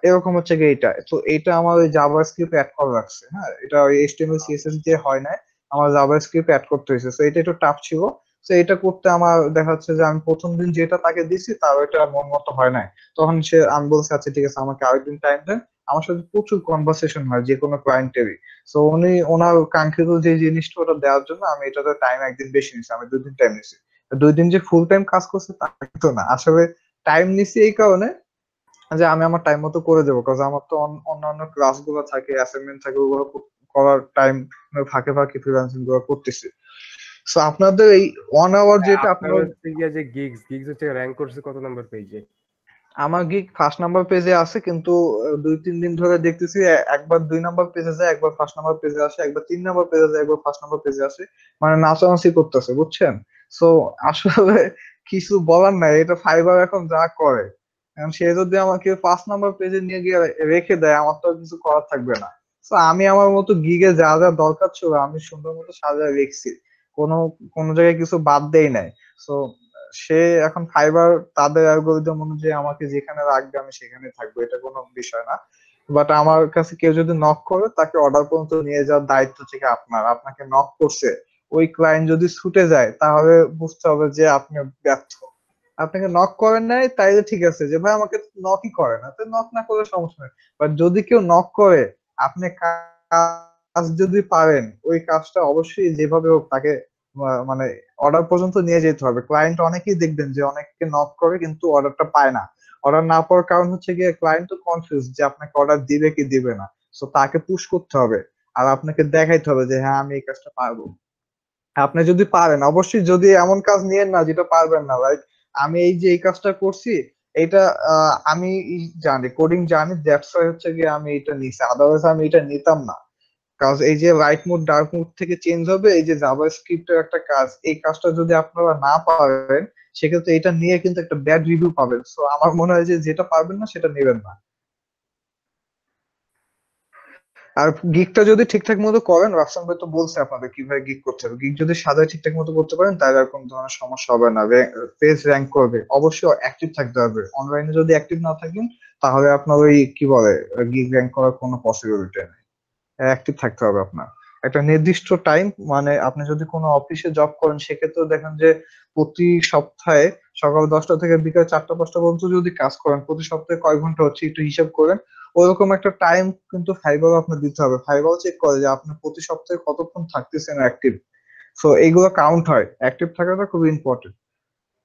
এরকম হচ্ছে গিয়ে এইটা। তো এইটা আমার ওই জাভাস্ক্রিপ্ট অ্যাড করা রাখছে। হ্যাঁ, এটা ওই HTML CSS দিয়ে হয় না, আমার জাভাস্ক্রিপ্ট অ্যাড করতে হয়েছে। তো এটা একটু টাফ ছিল। তো এটা করতে আমার দেখা যাচ্ছে যে আমি প্রথম দিন যেটা তাকে দিছি তার ওইটা মন মতো হয় নাই। তখন আমি বলছি আচ্ছা ঠিক আছে আমাকে আরেকদিন টাইম দেন। আমার সাথে প্রচুর কনভারসেশন হয় যে কোনো ক্লায়েন্টেরই। তো উনি ওনার কাঙ্ক্ষিত যে জিনিসটা ওটা দেওয়ার জন্য আমি এটাতে টাইম একদিন বেশি নিছি, আমি 2 দিন টাইম নিছি। 2 দিন যে ফুল টাইম কাজ করছে তা কিন্তু না, আসলে টাইম নিছি এই কারণে যে আমি আমার টাইম মতো করে দেবো, কারণ আমার তো অন্যান্য ক্লাস গুলো থাকে, অ্যাসাইনমেন্ট থাকে, ওগুলো করার টাইম ফাঁকে ফাঁকে ফ্রিল্যান্সিং গুলো করতেছি। সো আপনাদের এই 1 আওয়ার যেটা আপনার আপনার হচ্ছে গিয়ে যে গিগস হচ্ছে র্যাঙ্ক করছে কত নাম্বার পেজে? আমার গিগ ফার্স্ট নাম্বার পেজে আছে, কিন্তু 2-3 দিন ধরে দেখতেছি একবার 2 নাম্বার পেজে যায়, একবার ফার্স্ট নাম্বার পেজে আসে, একবার 3 নাম্বার পেজে যায়, একবার ফার্স্ট নাম্বার পেজে আসে। মানে নাচানাচি করতেছে, বুঝছেন? সো আসলে কিছু বলার নাই, এটা ফাইবার এখন যা করে। এখন সে যদি আমাকে ফার্স্ট নাম্বার পেজে নিয়ে গিয়ে রেখে দেয়, আমার তো আর কিছু করার থাকবে না। তো আমি আমার মতো গিগে যা যা দরকার ছিল আমি সুন্দর মতো সাজায় রেখেছি, কোনো কোনো জায়গায় কিছু বাদ দেই নাই। সো সে এখন ফাইবার তাদের অ্যালগরিদম অনুযায়ী আমাকে যেখানে রাখবে আমি সেখানে থাকবো, এটা কোনো বিষয় না। বাট আমার কাছে কেউ যদি নক করে তাকে অর্ডার পর্যন্ত নিয়ে যাওয়ার দায়িত্ব থেকে আপনার। আপনাকে নক করছে, ওই ক্লায়েন্ট যদি ছুটে যায় তাহলে বুঝতে হবে যে আপনি ব্যর্থ। আপনাকে নক করেন নাই তাইলে ঠিক আছে যে ভাই আমাকে নকই করে না, তো নক না করলে সমস্যা নেই। বাট যদি কেউ নক করে, আপনি কাজ যদি পারেন ওই কাজটা অবশ্যই যেভাবে হোক তাকে মানে অর্ডার পর্যন্ত নিয়ে যেতে হবে। ক্লায়েন্ট অনেকেই দেখবেন যে অনেককে নক করে কিন্তু অর্ডারটা পায় না। অর্ডার না পাওয়ার কারণ হচ্ছে গিয়ে ক্লায়েন্ট তো কনফিউজ যে আপনাকে অর্ডার দিবে কি দিবে না। সো তাকে পুশ করতে হবে, আর আপনাকে দেখাইতে হবে যে হ্যাঁ আমি এই কাজটা পারবো। আপনি যদি পারেন, অবশ্যই যদি এমন কাজ নিয়েন না যেটা পারবেন না। লাইক আমি এই যে এই কাজটা করছি, এটা আমি জানি, কোডিং জানি, দ্যাটস ওয়াই হচ্ছে গিয়ে আমি এটা নিছি, আদারওয়াইজ আমি এটা নিতাম না। কাজ এই যে লাইট মোড ডার্ক মোড থেকে চেঞ্জ হবে, এই যে জাভাস্ক্রিপ্টের একটা কাজ, এই কাজটা যদি আপনারা না পারেন সেক্ষেত্রে এটা নিয়ে কিন্তু একটা ব্যাড রিভিউ পাবেন। সো আমার মনে হয় যে যেটা পারবেন না সেটা নেবেন না। আর গিগটা যদি ঠিকঠাক মতো করেন, রাফসান ভাই তো বলছে আপনাদের কিভাবে গিগ করতে হবে, গিগ যদি সাজায় ঠিকঠাক মতো করতে পারেন তাহলে আর কোনো ধরনের সমস্যা হবে না। পেজ র্যাঙ্ক করবে, অবশ্যই অ্যাক্টিভ থাকতে হবে। অনলাইনে যদি অ্যাক্টিভ না থাকেন তাহলে আপনার ওই কি বলে গিগ র্যাঙ্ক করার কোনো পসিবিলিটি নেই। অ্যাক্টিভ থাকতে হবে আপনার একটা নির্দিষ্ট টাইম। মানে আপনি যদি কোনো অফিসে জব করেন সেক্ষেত্রে দেখেন যে প্রতি সপ্তাহে সকাল 10টা থেকে বিকাল 4টা-5টা পর্যন্ত যদি কাজ করেন, প্রতি সপ্তাহে কয় ঘন্টা হচ্ছে একটু হিসাব করেন। ওরকম একটা টাইম কিন্তু ফাইবারও আপনার দিতে হবে। ফাইবারও চেক করে যে আপনি প্রতি সপ্তাহে কতক্ষণ থাকতেছেন অ্যাক্টিভ। সো এইগুলো কাউন্ট হয়, অ্যাক্টিভ থাকাটা খুব ইম্পর্টেন্ট।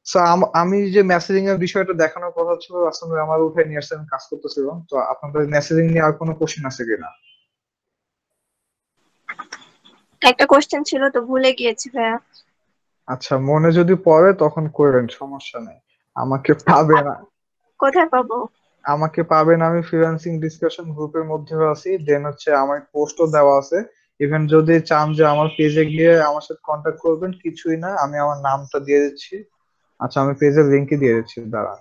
সো আমি যে মেসেজিং এর বিষয়টা দেখানোর কথা ছিল আসলে আমার উঠে নিয়ে আসছে, আমি কাজ করতেছিলাম। তো আপনাদের মেসেজিং নিয়ে আর কোনো কোশ্চেন আছে কিনা? একটা কোশ্চেন ছিল তো ভুলে গিয়েছি ভাইয়া। আচ্ছা, মনে যদি পড়ে তখন করবেন, সমস্যা নেই। আমাকে পাবে না, কোথায় পাবো? আমাকে পাবেন আমি ফ্রিল্যান্সিং ডিসকাশন গ্রুপের মধ্যে আছি, দেন হচ্ছে আমার পোস্টও দেওয়া আছে। ইভেন যদি চান যে আমার পেজে গিয়ে আমার সাথে কন্ট্যাক্ট করবেন, কিছুই না, আমি আমার নামটা দিয়ে দিচ্ছি। আচ্ছা, আমি পেজের লিংকই দিয়ে দিচ্ছি, দাঁড়ান।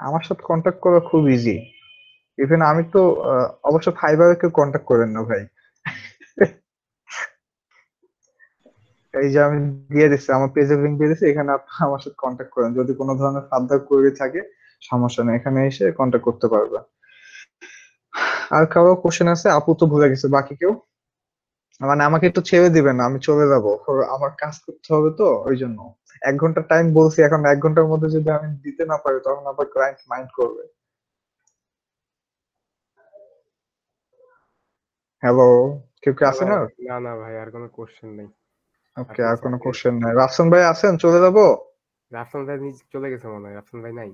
আমার সাথে কন্ট্যাক্ট করা খুব ইজি। ইভেন আমি তো অবশ্য ফাইবারে কেউ কন্ট্যাক্ট করেন না ভাই। এই যে আমি দিয়ে দিচ্ছি, আমার পেজের লিংক দিয়ে দিচ্ছি, এখানে আপনি আমার সাথে কন্ট্যাক্ট করেন যদি কোনো ধরনের ফার্দার কোয়েরি থাকে। সমস্যা নেই, এখানে এসে কন্ট্যাক্ট করতে পারবে। আর কারো কোশ্চেন আছে? আপু তো ভুলে গেছে, বাকি কেউ? মানে আমাকে একটু ছেড়ে দিবেন, আমি চলে যাবো, আমার কাজ করতে হবে তো ওই জন্য। 1 ঘন্টা টাইম বলছি, এখন 1 ঘন্টার মধ্যে যদি আমি দিতে না পারি তখন আবার ক্লায়েন্ট মাইন্ড করবে। হ্যালো, কেউ কি আছেন? আর না না ভাই, আর কোনো কোশ্চেন নেই। ওকে, আর কোনো কোশ্চেন নাই। রাফসান ভাই আছেন? চলে যাবো? রাফসান ভাই চলে গেছে মনে হয়, রাফসান ভাই নাই।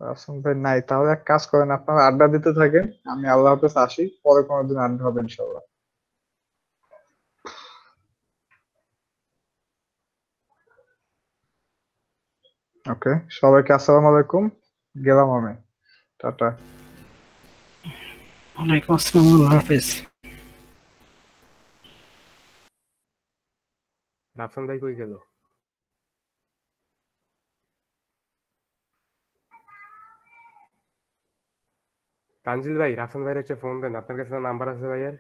রাফসান ভাই নাই, তাহলে এক কাজ করেন, আপনারা আড্ডা দিতে থাকেন, আমি আল্লাহ হাফেজ আসি, পরে কোনোদিন আড্ডা হবে ইনশাল্লাহ। ওকে, সবাইকে আসসালামু আলাইকুম, গেলাম আমি, টাটা। ওয়ালাইকুম আসসালাম, আল্লাহ হাফেজ। রাফসান ভাই কই গেল? তানজিল ভাই, রাফসান ভাইয়ের একটা ফোন দেন, আপনার কাছে নাম্বার আছে ভাইয়ের?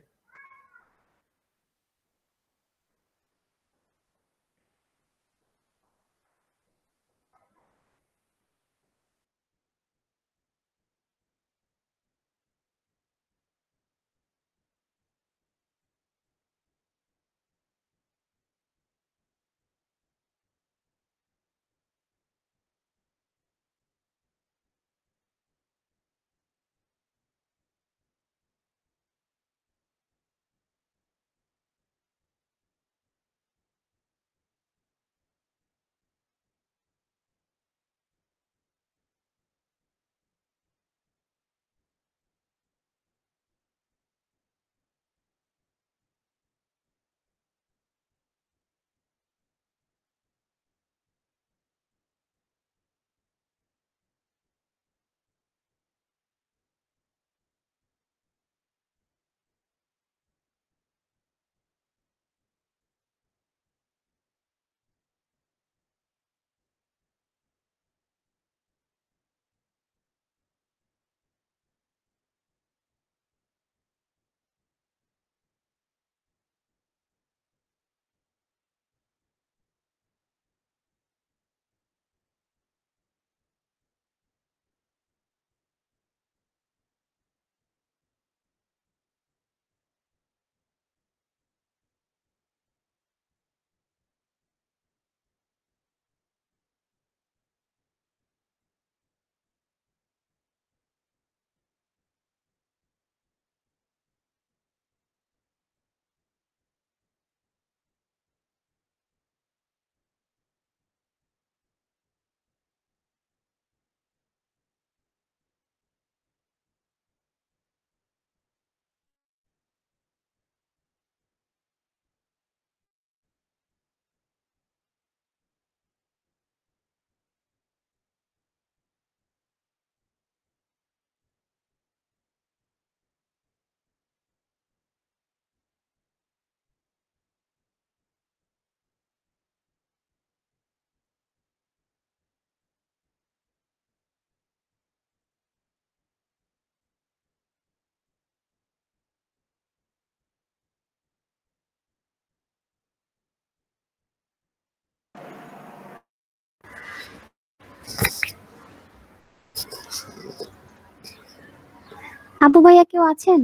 আবু ভাইয়া কেউ আছেন?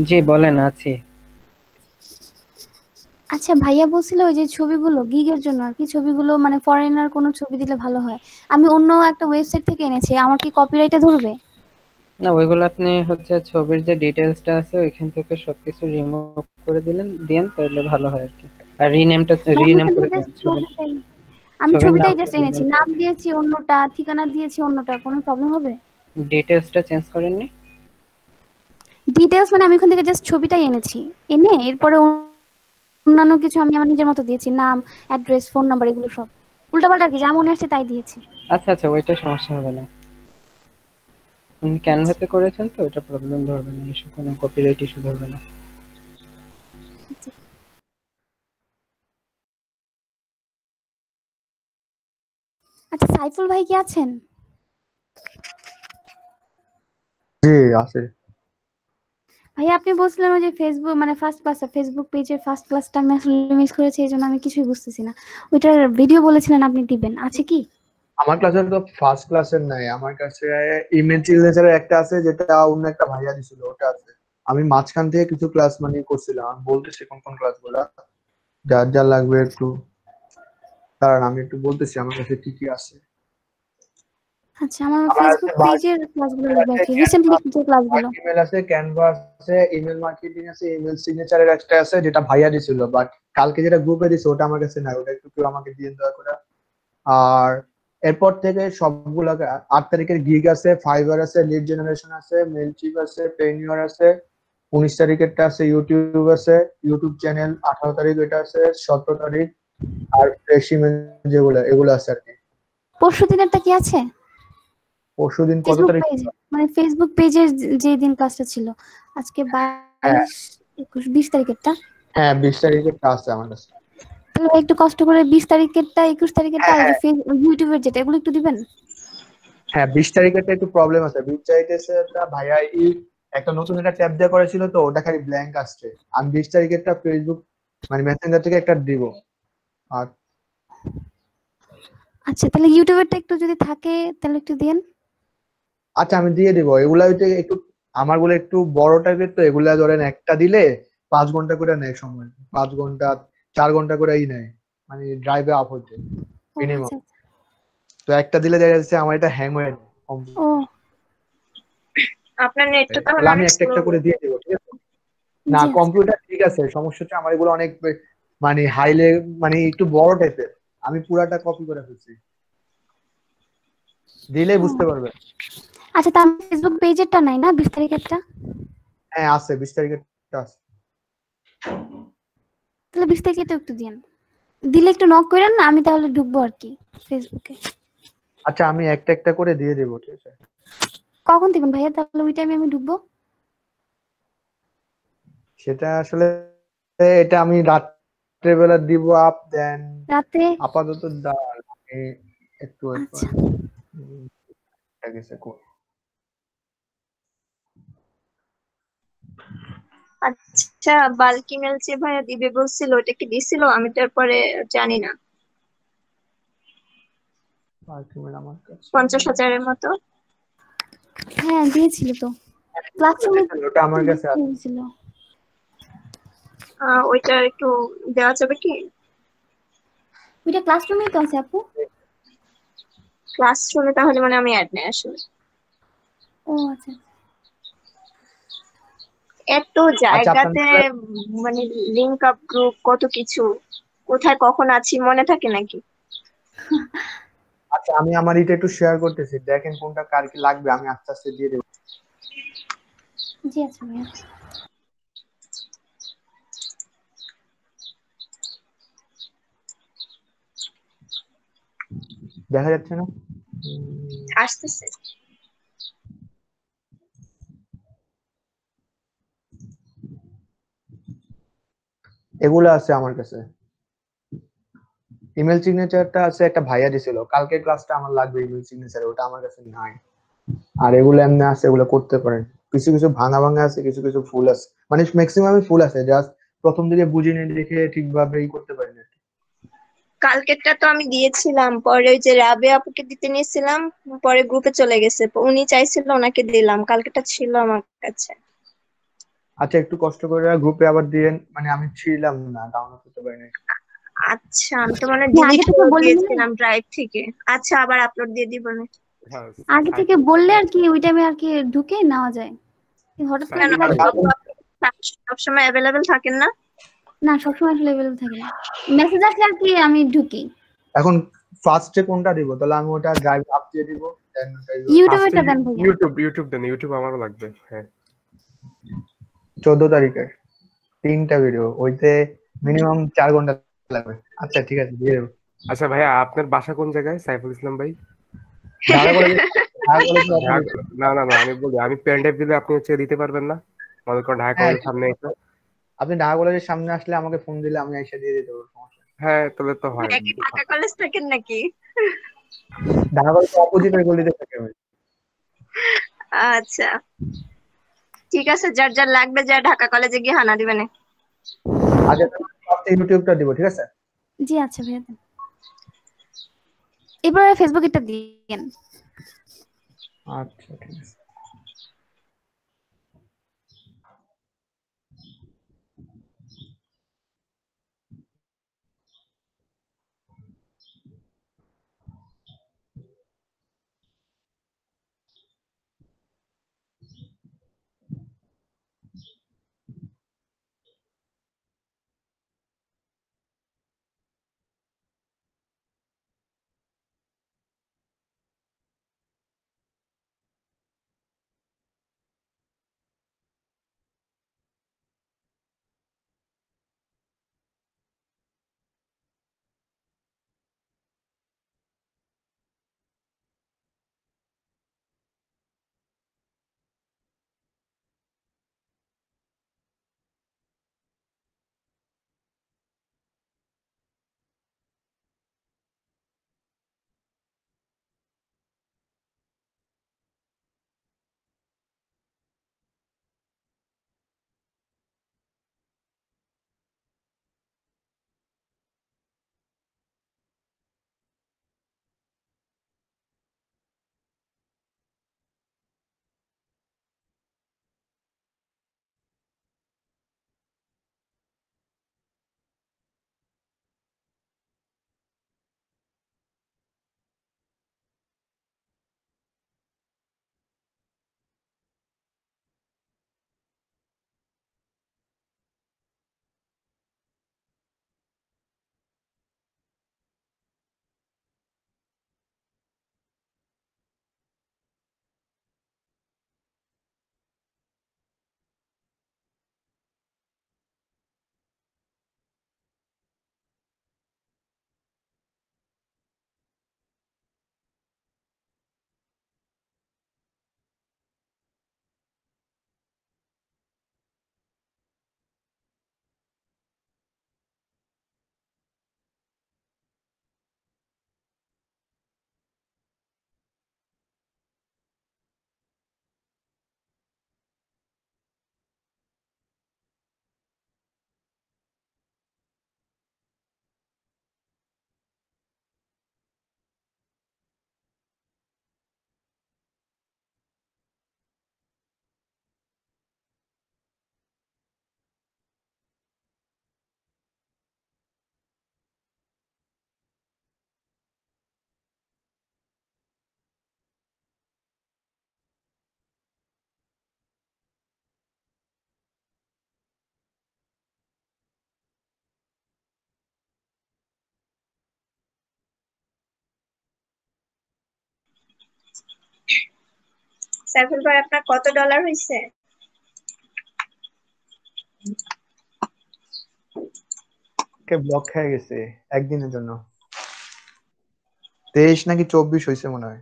জি বলেন, আছি। আচ্ছা, ভাইয়া বলছিল ওই যে ছবিগুলো গিগের জন্য আর কি, ছবিগুলো মানে ফরেনার কোনো ছবি দিলে ভালো হয়। আমি অন্য একটা ওয়েবসাইট থেকে এনেছি, আমার কি কপিরাইটে ধরবে? না, ওইগুলো আপনি হচ্ছে ছবির যে ডিটেইলসটা আছে ওইখান থেকে সবকিছু রিমুভ করে দেন তাহলে ভালো হয় আর কি। আর রিনেম করে দেন আমি ছবির ছবিটাই নামটা জাস্ট এনেছি, নাম দিয়েছি অন্যটা, ঠিকানা দিয়েছি অন্যটা, কোনো প্রবলেম হবে? ডিটেইলসটা চেঞ্জ করেননি? ডিটেইলস মানে আমি ওখান থেকে জাস্ট ছবিটাই এনেছি, এনে এরপরে অন্যান্য কিছু আমি আমার নিজের মতো দিয়েছি, নাম, অ্যাড্রেস, ফোন নাম্বার, এগুলো সব উল্টাপাল্টা আর কি, যা মনে আসছে তাই দিয়েছি। আচ্ছা আচ্ছা, ওইটা সমস্যা হবে না। ক্যানভাতে করেছেন তো ওটা প্রবলেম ধরবে না, ইস্যু কোনো কপিরাইট ইস্যু ধরবে না। আচ্ছা, সাইফুল ভাই কি আছেন? জি আছে। ভাই আপনি বলছিলেন ওই যে ফেসবুক মানে ফার্স্ট ক্লাস, ফেসবুক পেজের ফার্স্ট ক্লাসটা আমি আসলে মিস করেছি, এই জন্য আমি কিছুই বুঝতেছি না। ওইটার ভিডিও বলেছিলেন আপনি দিবেন, আছে কি? আমার কাছে তো ফার্স্ট ক্লাসের নাই, আমার কাছে ইমেল সিগনেচারের একটা আছে, যেটা অন্য একটা ভাইয়া দিছিল, ওটা আছে। আমি মাঝখান থেকে কিছু ক্লাস মানে করছিলাম, আমি বলতেছি কোন কোন ক্লাসগুলা যার যা লাগবে একটু কারণ আমি একটু বলতেছি আমার কাছে কি কি আছে। আচ্ছা, আমার ফেসবুক পেজের ক্লাসগুলো লাগবে আর কি, রিসেন্টলি যে ক্লাসগুলো। ইমেল আছে, ক্যানভাস আছে, ইমেল মার্কেটিং আছে, ইমেল সিগনেচারের একটা আছে যেটা ভাইয়া দিছিল, বাট কালকে যেটা গ্রুপে দিছে ওটা আমার কাছে নাই, ওটা একটু কেউ আমাকে দিয়ে দেওয়া করে। আর এরপর থেকে সবগুলা 8 তারিখের গিগ আছে, ফাইবার আছে, লিড জেনারেশন আছে, মেলচিপ আছে, পেনিওর আছে, 19 তারিখেরটা আছে, ইউটিউব আছে, ইউটিউব চ্যানেল 18 তারিখ এটা আছে, 17 তারিখ, আর ফ্রেশ ইমেল যেগুলো এগুলো আছে আর কি। পরশু দিনেরটা কি আছে? পরশুদিন কত ফেসবুক তারিখ? পেজ মানে ফেসবুক পেজের যে দিন ক্লাসটা ছিল, আজকে 22 21 20 তারিখেরটা। হ্যাঁ 20 তারিখেরটা আছে আমার কাছে। তাহলে একটু কষ্ট করে 20 তারিখেরটা 21 তারিখেরটা আর ইউটিউবের যেটা এগুলো একটু দিবেন। হ্যাঁ 20 তারিখেরটা একটু প্রবলেম আছে। 20 তারিখেরটা ভাইয়া একটা নতুন একটা ট্যাব দেওয়া করেছিল তো ওটা খালি ব্ল্যাঙ্ক আসছে। আমি 20 তারিখেরটা ফেসবুক মানে মেসেঞ্জার থেকে একটা দিব। আর আচ্ছা তাহলে ইউটিউবেরটা একটু যদি থাকে তাহলে একটু দেন। আচ্ছা আমি দিয়ে দিব। এগুলা হইতে একটু আমারগুলো একটু বড় টাইপের তো, এগুলা ধরেন একটা দিলে 5 ঘন্টা করে নেয় সময়, 5 ঘন্টা 4 ঘন্টা করেই নেয় মানে ড্রাইভে আপ হইতে মিনিমাম। আচ্ছা তো একটা দিলে দেখা যাচ্ছে আমার এটা হ্যাং হয়ে যায়। ও আপনার নেটটা তাহলে তাহলে আমি অনেক একটা স্লো। একটা করে দিয়ে দিব, ঠিক আছে? না জি কম্পিউটার ঠিক আছে, সমস্যা হচ্ছে আমার এগুলো অনেক মানে হাইলে মানে একটু বড় টাইপের, আমি পুরাটা কপি করে ফেলছি, দিলেই বুঝতে পারবে। আচ্ছা তার ফেসবুক পেজেরটা নাই না 20 তারিখেরটা? হ্যাঁ আছে, 20 তারিখেরটা আছে। তাহলে 20 তারিখেরটা একটু দেন, দিলে একটু নক করেন না, আমি তাহলে ঢুকবো আর কি ফেসবুকে। আচ্ছা আমি একটা একটা করে দিয়ে দেবো, ঠিক আছে? কখন দিবেন ভাইয়া? তাহলে ওই টাইমে আমি ঢুকবো। সেটা আসলে এটা আমি রাত্রে বেলা দিব আপ দেন রাতে আপাতত আমি একটু আচ্ছা আচ্ছা বাল্কি মেল যে ভাইয়া দিবে বলছিল ওটা কি দিছিল? আমি তারপরে জানি না। আমার কাছে 50,000-এর মতো। হ্যাঁ দিয়েছিল তো ক্লাসরুমে ওটা আমার কাছে আছে। দিয়েছিল। ওইটা একটু দেওয়া যাবে কি? ওইটা ক্লাসরুমেই তো আছে আপু। ক্লাসরুমে তাহলে মানে আমি অ্যাড নেই আসলে। ও আচ্ছা এত জায়গাতে মানে লিংক আপ গ্রুপ কত কিছু, কোথায় কখন আছি মনে থাকে নাকি? আচ্ছা আমি আমার এটা একটু শেয়ার করতেছি, দেখেন কোনটা কার কি লাগবে, আমি আস্তে আস্তে দিয়ে দেবো। জি আচ্ছা ভাইয়া। দেখা যাচ্ছে না? আসতেছে। এগুলো আছে আমার কাছে। ইমেল সিগনেচারটা আছে, একটা ভাইয়া দিছিল কালকে ক্লাসটা আমার লাগবে ইমেল সিগনেচার, ওটা আমার কাছে নাই। আর এগুলো এমনি আছে, এগুলো করতে পারেন। কিছু কিছু ভাঙা ভাঙা আছে, কিছু কিছু ফুল আছে, মানে ম্যাক্সিমামই ফুল আছে, জাস্ট প্রথম দিকে বুঝিনি দেখে ঠিকভাবে করতে পারিনি। কালকেরটা তো আমি দিয়েছিলাম, পরে ওই যে রাবে আপুকে দিতে নিয়েছিলাম, পরে গ্রুপে চলে গেছে, উনি চাইছিল ওনাকে দিলাম, কালকেরটা ছিল আমার কাছে। আচ্ছা একটু কষ্ট করে গ্রুপে আবার দিয়েন, মানে আমি ছিলাম না, ডাউনলোড করতে পারিনি। আচ্ছা আমি তো মানে আগে ডিলিট থেকে করে বলে দিলে, দিয়েছিলাম ড্রাইভ থেকে। আচ্ছা আবার আপলোড দিয়ে দিব না? আগে থেকে বললে আর কি ওই টাইমে আর কি ঢুকে নেওয়া যায়। হঠাৎ করে কেন দিলে সবসময় অ্যাভেলেবেল থাকেন না? না সবসময় আসলে অ্যাভেলেবল থাকে না, মেসেজ আসলে আর কি আমি ঢুকি। এখন ফার্স্টে কোনটা দিব? তাহলে আমি ওটা ড্রাইভ আপ দিয়ে দিব, দেন ইউটিউবেরটা দেন ভাইয়া। ইউটিউব দেন, ইউটিউব আমারও লাগবে। হ্যাঁ 14 তারিখের 3টা ভিডিও, ওইতে মিনিমাম 4 ঘন্টা লাগবে। আচ্ছা ঠিক আছে দিয়ে দেবো। আচ্ছা ভাইয়া আপনার বাসা কোন জায়গায় সাইফুল ইসলাম ভাই? ঢাকা কলেজে না না না আমি বলি, আমি পেন ড্রাইভ দিলে আপনি হচ্ছে দিতে পারবেন না? মনে করেন ঢাকা কলেজের সামনে এসে আপনি ঢাকা কলেজের সামনে আসলে আমাকে ফোন দিলে আমি এসে দিয়ে দিতে পারবো, সমস্যা নেই। হ্যাঁ তাহলে তো হয়। ঢাকা কলেজ থাকেন নাকি? ঢাকা কলেজের অপোজিটের গলিতে থাকি আমি। আচ্ছা ঠিক আছে, যার যার লাগবে যা ঢাকা কলেজে গিয়ে হানা দিবেন। আচ্ছা ফার্স্টে ইউটিউবটা দিব, ঠিক আছে? জি আচ্ছা ভাইয়া দেন। এবারে ফেসবুকেরটা দিয়েন। আচ্ছা ঠিক আছে। সাইফুল ভাই আপনার কত ডলার হয়েছে? কে ব্লক খেয়ে গেছে একদিনের জন্য। 23 নাকি 24 হয়েছে মনে হয়।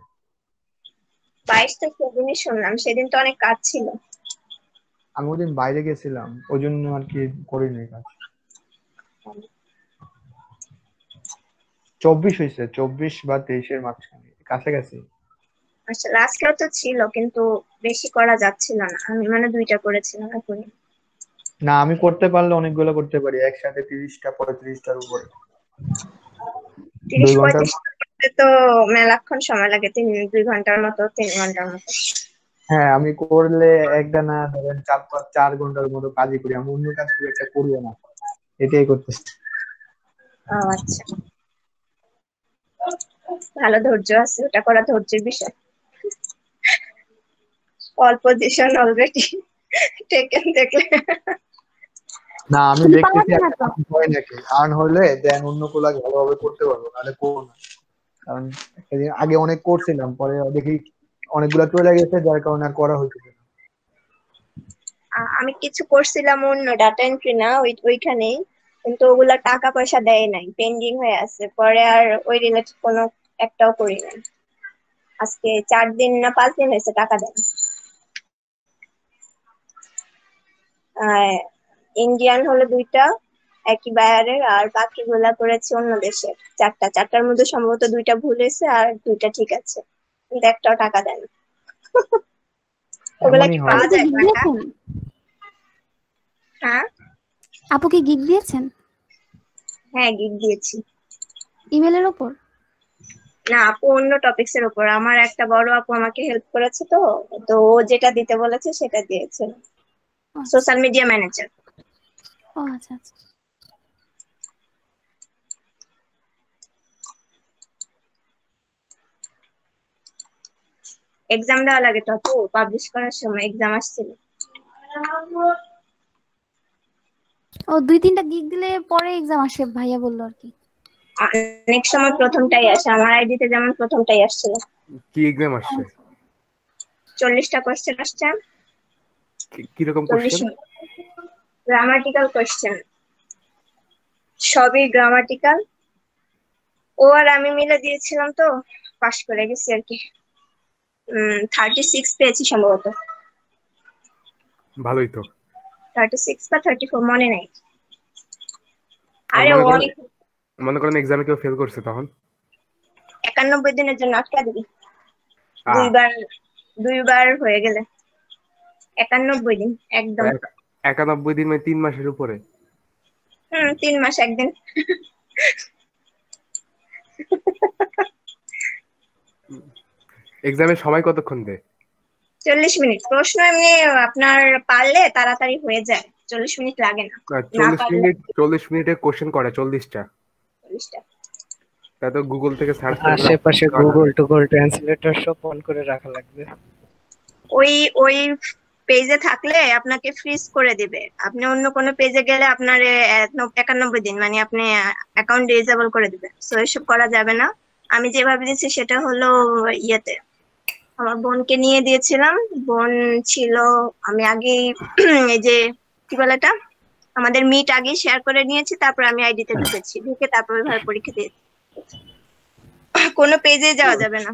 22 তো সেদিনই শুনলাম, সেদিন তো অনেক কাজ ছিল। আমি ওদিন বাইরে গেছিলাম, ওই জন্য আর কি করিনি কাজ। 24 হয়েছে, 24 বা 23-এর মাঝখানে কাছাকাছি। আচ্ছা, লাস্টও তো ছিল কিন্তু বেশি করা যাচ্ছিল না, আমি মানে 2টা করেছিলাম এখন। না, আমি করতে পারলে অনেকগুলো করতে পারি একসাথে, 30টা 35টার উপরে। 2 ঘন্টার 30-35 করতে তো মেলাক্ষণ সময় লাগে, 2 ঘন্টার মতো, 3 ঘন্টার মতো। হ্যাঁ, আমি করলে একটানা ধরেন 4 ঘন্টার মতো কাজই করি। আমি অন্য কাজ খুব একটা করিও না, এটাই করতেছি। আচ্ছা, ভালো ধৈর্য আছে, ওটা করা ধৈর্যের বিষয়। অল পজিশন অলরেডি টেকেন দেখলে। না, আমি দেখতেছি হয় নাকি আর্ন হলে দেন অন্য কোলা ভালোভাবে করতে পারবো, নাহলে করবো না। কারণ সেদিন আগে অনেক করছিলাম, পরে দেখি অনেকগুলা চলে গেছে, যার কারণে আর করা হইতেছে না। আমি কিছু করছিলাম অন্য ডাটা এন্ট্রি না ওইখানেই, কিন্তু ওগুলা টাকা পয়সা দেয় নাই, পেন্ডিং হয়ে আছে। পরে আর ওই রিলেটেড কোনো একটাও করি নাই। আজকে 4 দিন না 5 দিন হয়েছে টাকা দেন। ইন্ডিয়ান হলো 2টা একই বায়ারের, আর বাকিগুলা করেছে অন্য দেশের 4টার মধ্যে সম্ভবত 2টা ভুল হয়েছে আর 2টা ঠিক আছে, কিন্তু একটাও টাকা দেন। ওগুলা কি পাওয়া যায় টাকা? হ্যাঁ, আপু কি গিগ দিয়েছেন? হ্যাঁ গিগ দিয়েছি। ইমেলের উপর? না আপু, অন্য টপিকস এর উপর। আমার একটা বড় আপু আমাকে হেল্প করেছে, তো তো ও যেটা দিতে বলেছে সেটা দিয়েছে। Social media manager. ও আচ্ছা আচ্ছা। এক্সাম দেওয়া লাগে তো আপু, পাবলিশ করার সময় এক্সাম আসছিল। ও 2-3টা গিগ দিলে পরে এক্সাম আসে ভাইয়া বললো আর কি। নেক্সট সময় প্রথমটাই আসে, আমার আইডিতে যেমন প্রথমটাই আসছিল। কি এক্সাম আসছে? 40টা কোশ্চেন আসছে। কিরকম কোশ্চেন? গ্রামাটিক্যাল কোশ্চেন, সবই গ্রামাটিক্যাল। ও আর আমি মিলে দিয়েছিলাম, তো পাস করে গেছি আর কি। 36 পেয়েছি সম্ভবত। ভালোই তো। 36 বা 34 মনে নাই। আরে অনেক। মনে করেন এক্সামে কেউ ফেল করছে, তখন 91 দিনের জন্য আটকা দিবি। দুইবার হয়ে গেলে 91 দিন একদম। 91 দিন মানে 3 মাসের উপরে। 3 মাস 1 দিন। এক্সামে সময় কতক্ষণ দেয়? 40 মিনিট। প্রশ্ন এমনি আপনার পারলে তাড়াতাড়ি হয়ে যায়, 40 মিনিট লাগে না। 40 মিনিটে কোশ্চেন করে 40টা। তা তো গুগল থেকে সার্চ করে আশেপাশে গুগল টুগল ট্রান্সলেটর সব অন করে রাখা লাগবে। ওই পেজে থাকলে আপনাকে ফ্রিজ করে দিবে। আপনি অন্য কোনো পেজে গেলে আপনার 91 দিন মানে আপনি অ্যাকাউন্ট ডিসেবল করে দিবে। সো এসব করা যাবে না। আমি যেভাবে দিয়েছি সেটা হলো ইয়েতে আমার বোনকে নিয়ে দিয়েছিলাম। বোন ছিল, আমি আগে এই যে কি বলে এটা, আমাদের মিট আগে শেয়ার করে নিয়েছি, তারপর আমি আইডিতে ঢুকেছি, ঢুকে তারপর ওইভাবে পরীক্ষা দিয়েছি। কোনো পেজে যাওয়া যাবে না।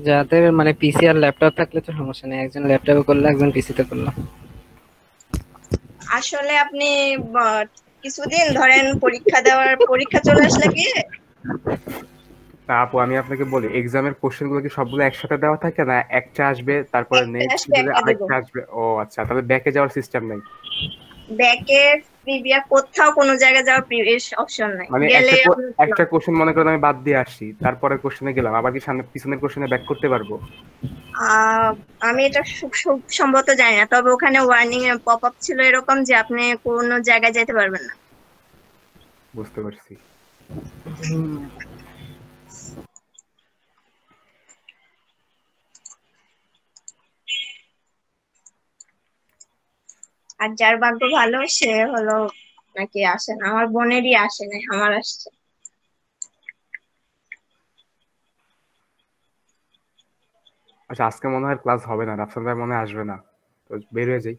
যাদের মানে পিসি আর ল্যাপটপ থাকলে তো সমস্যা নেই, একজন ল্যাপটপে করলে একজন পিসিতে করলো। আসলে আপনি কিছুদিন ধরেন পরীক্ষা চলে আসলে কি। তা আপু আমি আপনাকে বলি, এক্সামের কোশ্চেন গুলো কি সবগুলো একসাথে দেওয়া থাকে না একটা আসবে তারপরে নেক্সট দিলে আরেকটা আসবে? ও আচ্ছা, তাহলে ব্যাকে যাওয়ার সিস্টেম নাই। ব্যাকে প্রিভিয়াস কোথাও কোনো জায়গায় যাওয়ার প্রিভিয়াস অপশন নাই। মানে গেলে একটা কোশ্চেন মনে করেন আমি বাদ দিয়ে আসি, তারপরের কোশ্চেনে গেলাম, আবার কি সামনে পিছনের কোশ্চেনে ব্যাক করতে পারবো? আমি এটা সম্ভবত জানি না, তবে ওখানে ওয়ার্নিং এ পপ আপ ছিল এরকম যে আপনি কোনো জায়গায় যেতে পারবেন না। বুঝতে পারছি। আর যার ভাগ্য ভালো সে হলো নাকি আসে না। আমার বোনেরই আসে নাই, আমার আসছে। আচ্ছা, আজকে মনে হয় ক্লাস হবে না, রাফসান ভাই মনে হয় আসবে না, তো বের হয়ে যাই।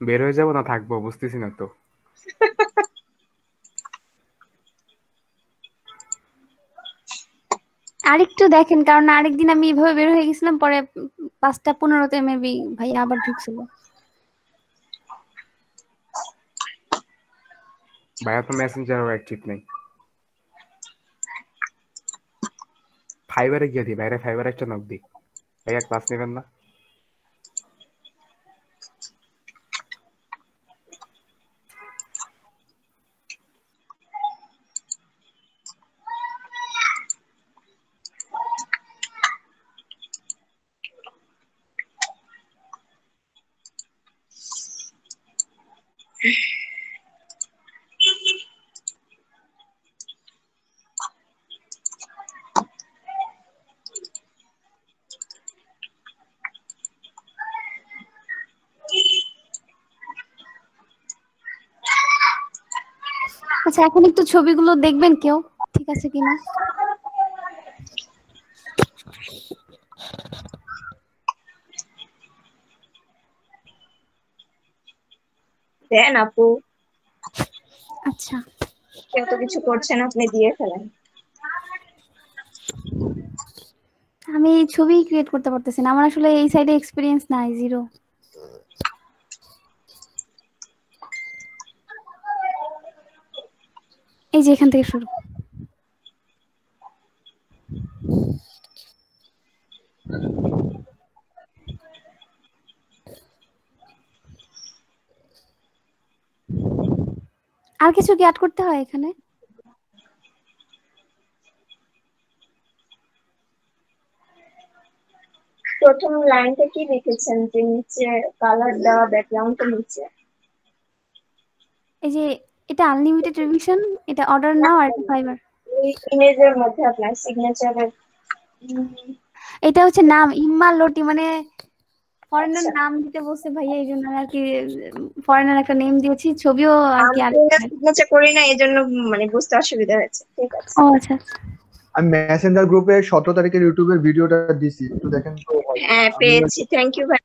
বের হয়ে যাবো না থাকবো বুঝতেছি না তো। আরেকটু দেখেন, কারণ আরেকদিন আমি এইভাবে বের হয়ে গেছিলাম, পরে 5:15-তে মেবি ভাইয়া আবার ঢুকছিল। ভাইয়া তো মেসেঞ্জারও অ্যাক্টিভ নেই। ফাইবারে গিয়ে দিই, ভাইরা ফাইবারে একটা নক দিই। ভাইয়া ক্লাস নেবেন না? আচ্ছা, এখন একটু ছবিগুলো দেখবেন কেউ, ঠিক আছে কিনা। দেন আপু, আচ্ছা, কেউ তো কিছু করছেন, আপনি দিয়ে ফেলেন। আমি ছবি ক্রিয়েট করতে পারতেছি না, আমার আসলে এই সাইডে এক্সপিরিয়েন্স নাই, 0। এই যে এখান থেকে শুরু। আর কিছু কি অ্যাড করতে হয় এখানে? প্রথম লাইনটা কি লিখেছেন যে নিচে কালার দেওয়া ব্যাকগ্রাউন্ডটা নিচে? এই যে এটা আনলিমিটেড রিভিশন, এটা অর্ডার নাও, আর এটা ফাইবার। এই ইমেজের মধ্যে আপনার সিগনেচারের এটা হচ্ছে নাম ইম্মা লটি, মানে ফরেনার আচ্ছা। নাম দিতে বলছে ভাইয়া, এই জন্য আর কি ফরেনার একটা নেম দিয়েছি, ছবিও আর কি। আর সিগনেচার করি না, এজন্য মানে বুঝতে অসুবিধা হয়েছে। ঠিক আছে। ও আচ্ছা, আমি মেসেঞ্জার গ্রুপে 17 তারিখের ইউটিউবের ভিডিওটা দিছি, একটু দেখেন তো। হ্যাঁ, পেয়েছি, থ্যাংক ইউ ভাই।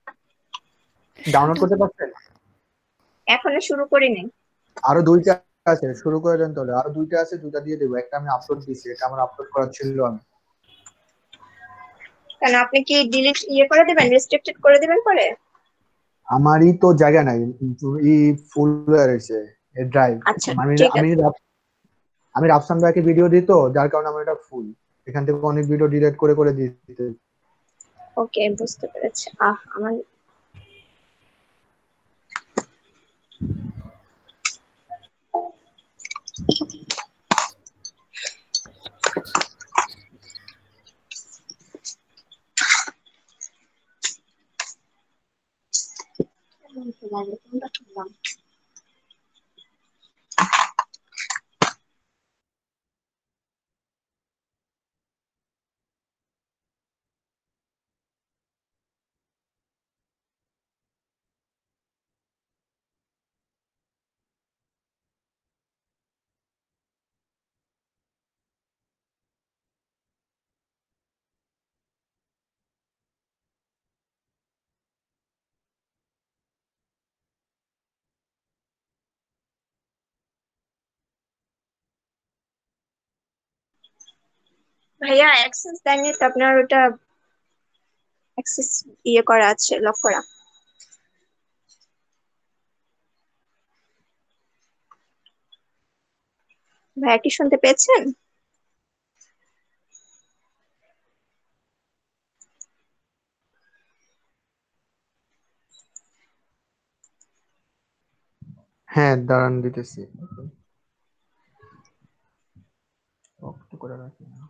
ডাউনলোড করতে পারছেন? এখনো শুরু করি নাই। আরো 2টা আছে, শুরু করে দেন তাহলে। আরো 2টা আছে, 2টা দিয়ে দেবো। একটা আমি আপলোড দিছি, এটা আমার আপলোড করা ছিল। আমি কেন, আপনি কি ডিলিট করে দিবেন, রেস্ট্রিক্টেড করে দিবেন পরে? আমারই তো জায়গা নাই, ই ফুল হয়ে রয়েছে এই ড্রাইভ। আচ্ছা, ঠিক আছে। আমি রাফসান ভাইকে ভিডিও দিই তো, যার কারণে আমার এটা ফুল। এখান থেকে অনেক ভিডিও ডিলিট করে করে দিতে। ওকে, বুঝতে পেরেছি। আমার ভাইয়া অ্যাক্সেস দেননি তো, আপনার ওটা অ্যাক্সেস করা আছে, লক করা। ভাইয়া কি শুনতে পেয়েছেন? হ্যাঁ, দাঁড়ান দিতেছি। করে রাখি না।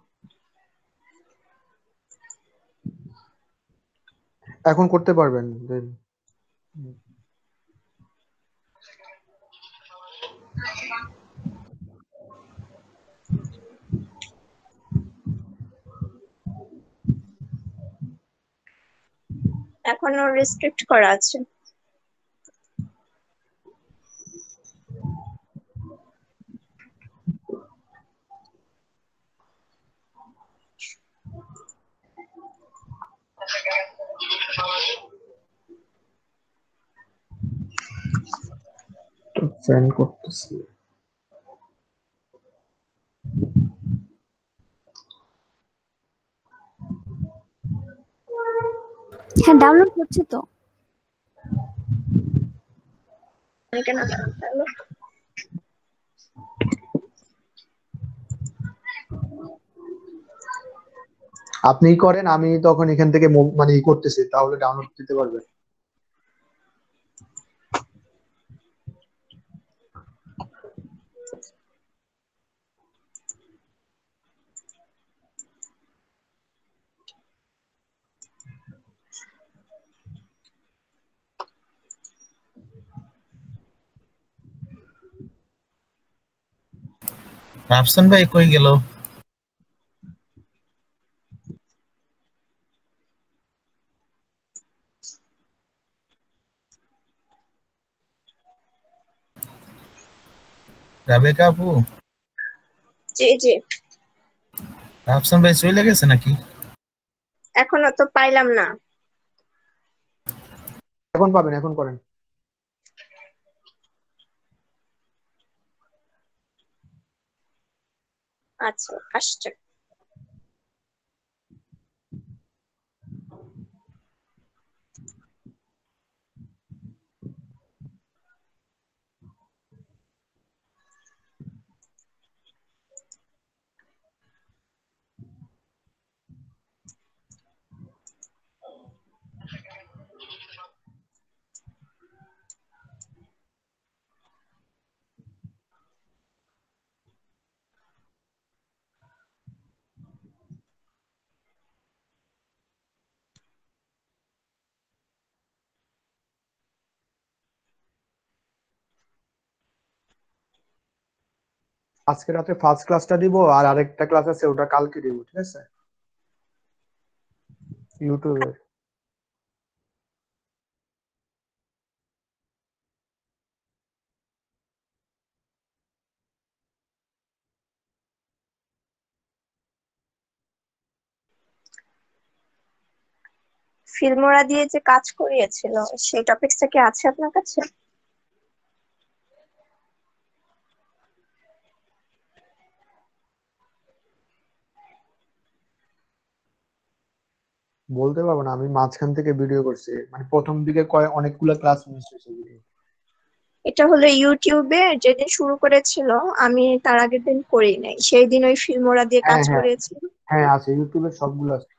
এখন করতে পারবেন। এখনো রেস্ট্রিক্ট করা আছে। সেন্ড করতেছি। হ্যাঁ ডাউনলোড করছে তো। কেন আপনি করেন, আমি তখন এখান থেকে মানে ই করতেছি, তাহলে ডাউনলোড দিতে পারবেন। রাফসান ভাই কই গেল? রাবেকা আপু, জি জি, রাফসান ভাই চলে গেছে নাকি? এখনো তো পাইলাম না। এখন পাবেন, এখন করেন। আচ্ছা আসছে। আজকে রাতে ফার্স্ট ক্লাসটা দিব, আর আরেকটা ক্লাস আছে ওটা কালকে দিব, ঠিক আছে? ইউটিউবে। ফিল্মোরা দিয়ে যে কাজ করিয়েছিল সেই টপিকসটা কি আছে আপনার কাছে? বলতে পারবো না, আমি মাঝখান থেকে ভিডিও করছি, মানে প্রথম দিকে অনেকগুলো ক্লাস মিস হয়েছে ভিডিও। এটা হলো ইউটিউবে যেদিন শুরু করেছিল, আমি তার আগের দিন করি নাই, সেই দিন ওই ফিল্মোরা দিয়ে কাজ হ্যাঁ হ্যাঁ করিয়েছিল। হ্যাঁ, আছে ইউটিউবে সবগুলো আছে।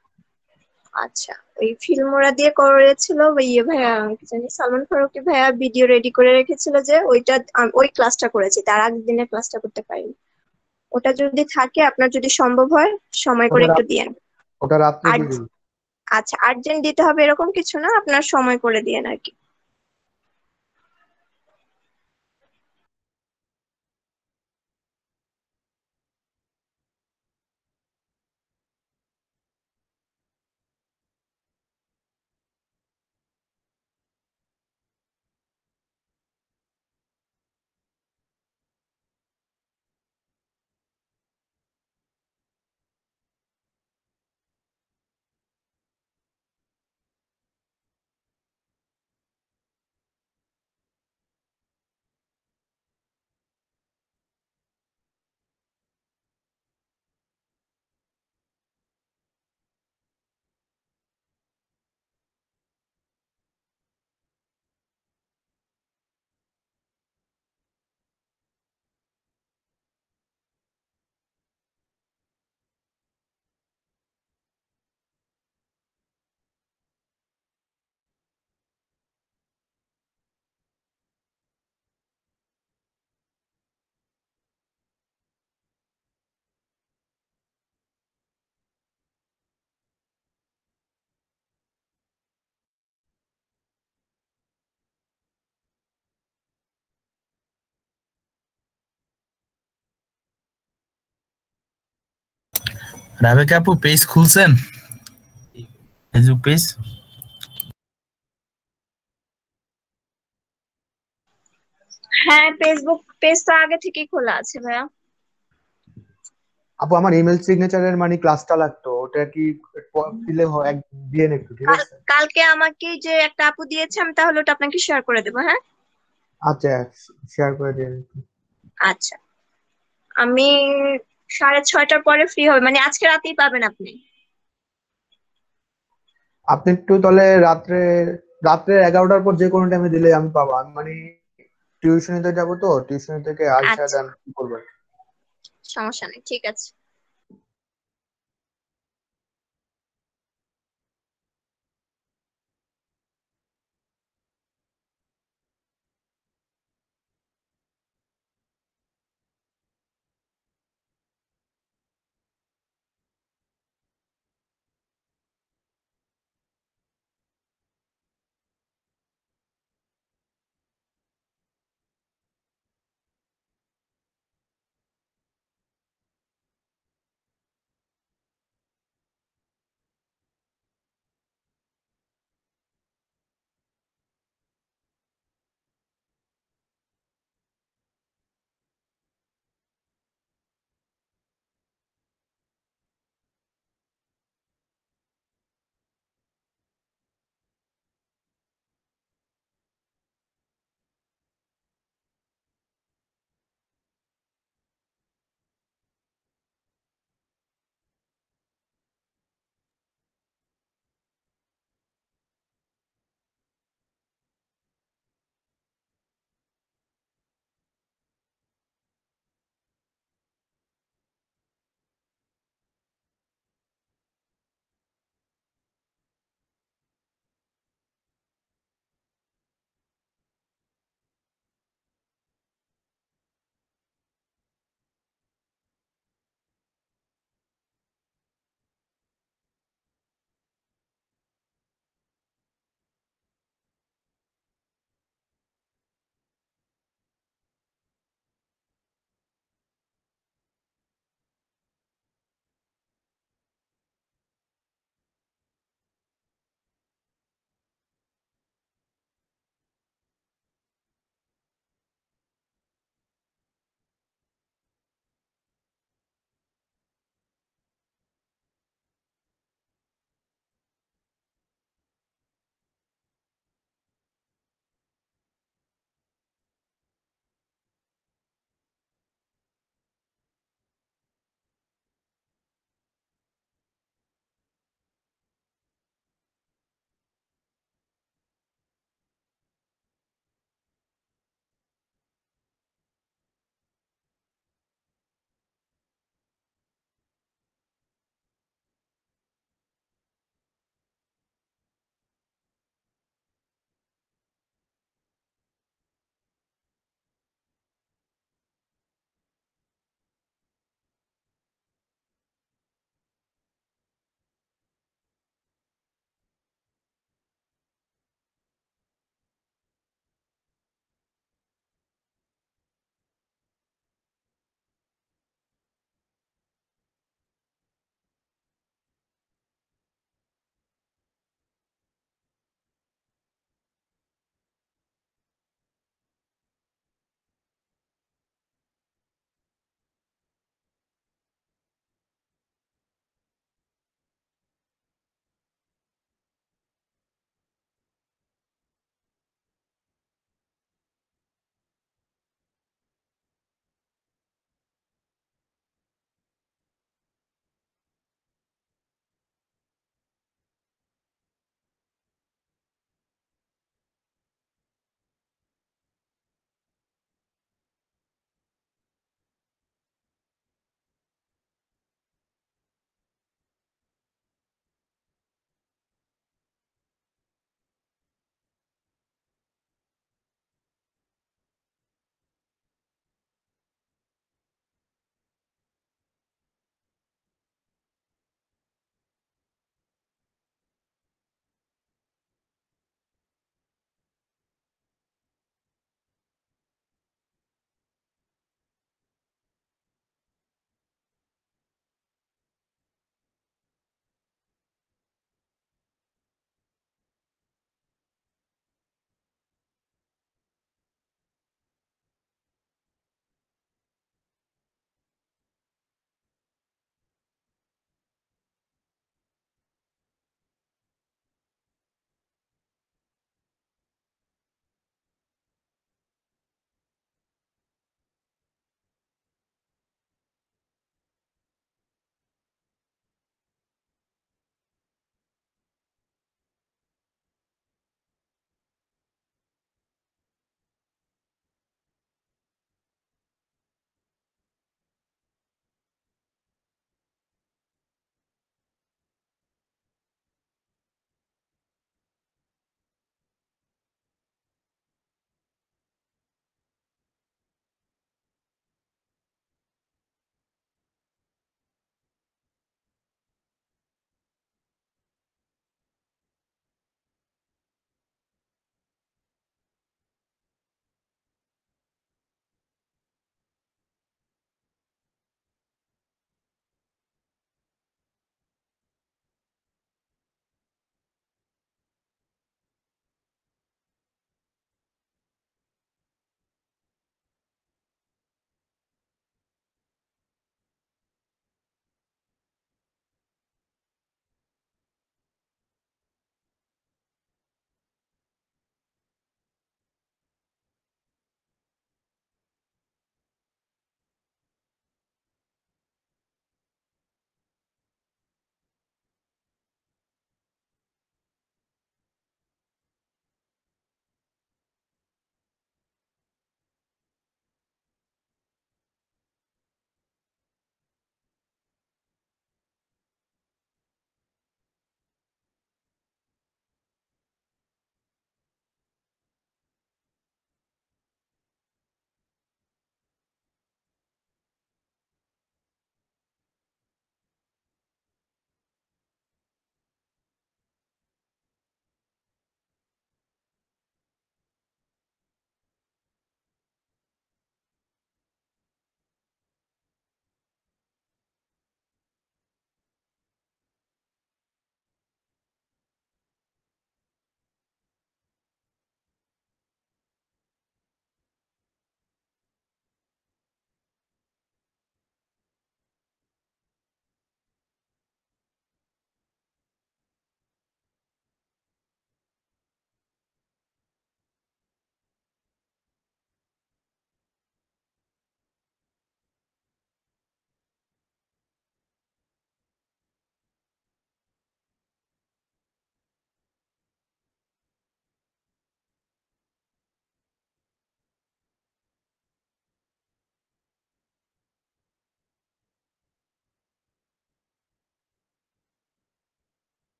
আচ্ছা, ওই ফিল্মোরা দিয়ে করেছিল ওই ইয়ে ভাইয়া, কি জানি সালমান ফারুকী ভাইয়া ভিডিও রেডি করে রেখেছিল, যে ওইটা ওই ক্লাসটা করেছি, তার আগের দিনের ক্লাসটা করতে পারিনি। ওটা যদি থাকে, আপনার যদি সম্ভব হয় সময় করে ওটা একটু দিয়েন। ওটা রাত্রে আর দিয়ে দিবি। আচ্ছা, আর্জেন্ট দিতে হবে এরকম কিছু না, আপনার সময় করে দিয়েন আর কি। রাবেকা আপু পেজ খুলছেন? Facebook page? হ্যাঁ, ফেসবুক পেজ তো আগে থেকেই খোলা আছে ভাইয়া। আপু আমার ইমেল সিগনেচারের মানে ক্লাসটা লাগতো, ওটা কি দিলে হয়? দিয়ে একটু, ঠিক আছে? কালকে আমাকে যে একটা আপু দিয়েছে, আমি তাহলে ওটা আপনাকে শেয়ার করে দেবো। হ্যাঁ আচ্ছা শেয়ার করে দিন। আচ্ছা আমি 6:30টার পরে ফ্রি হবে, মানে আজকে রাতেই পাবেন আপনি। আপনি একটু তাহলে রাত্রে 11টার পর যে কোনো টাইমে দিলে আমি পাবো। আমি মানে টিউশনিতে যাবো, তো টিউশনি থেকে আইসা আচ্ছা দেন কি করবেন। সমস্যা নেই, ঠিক আছে।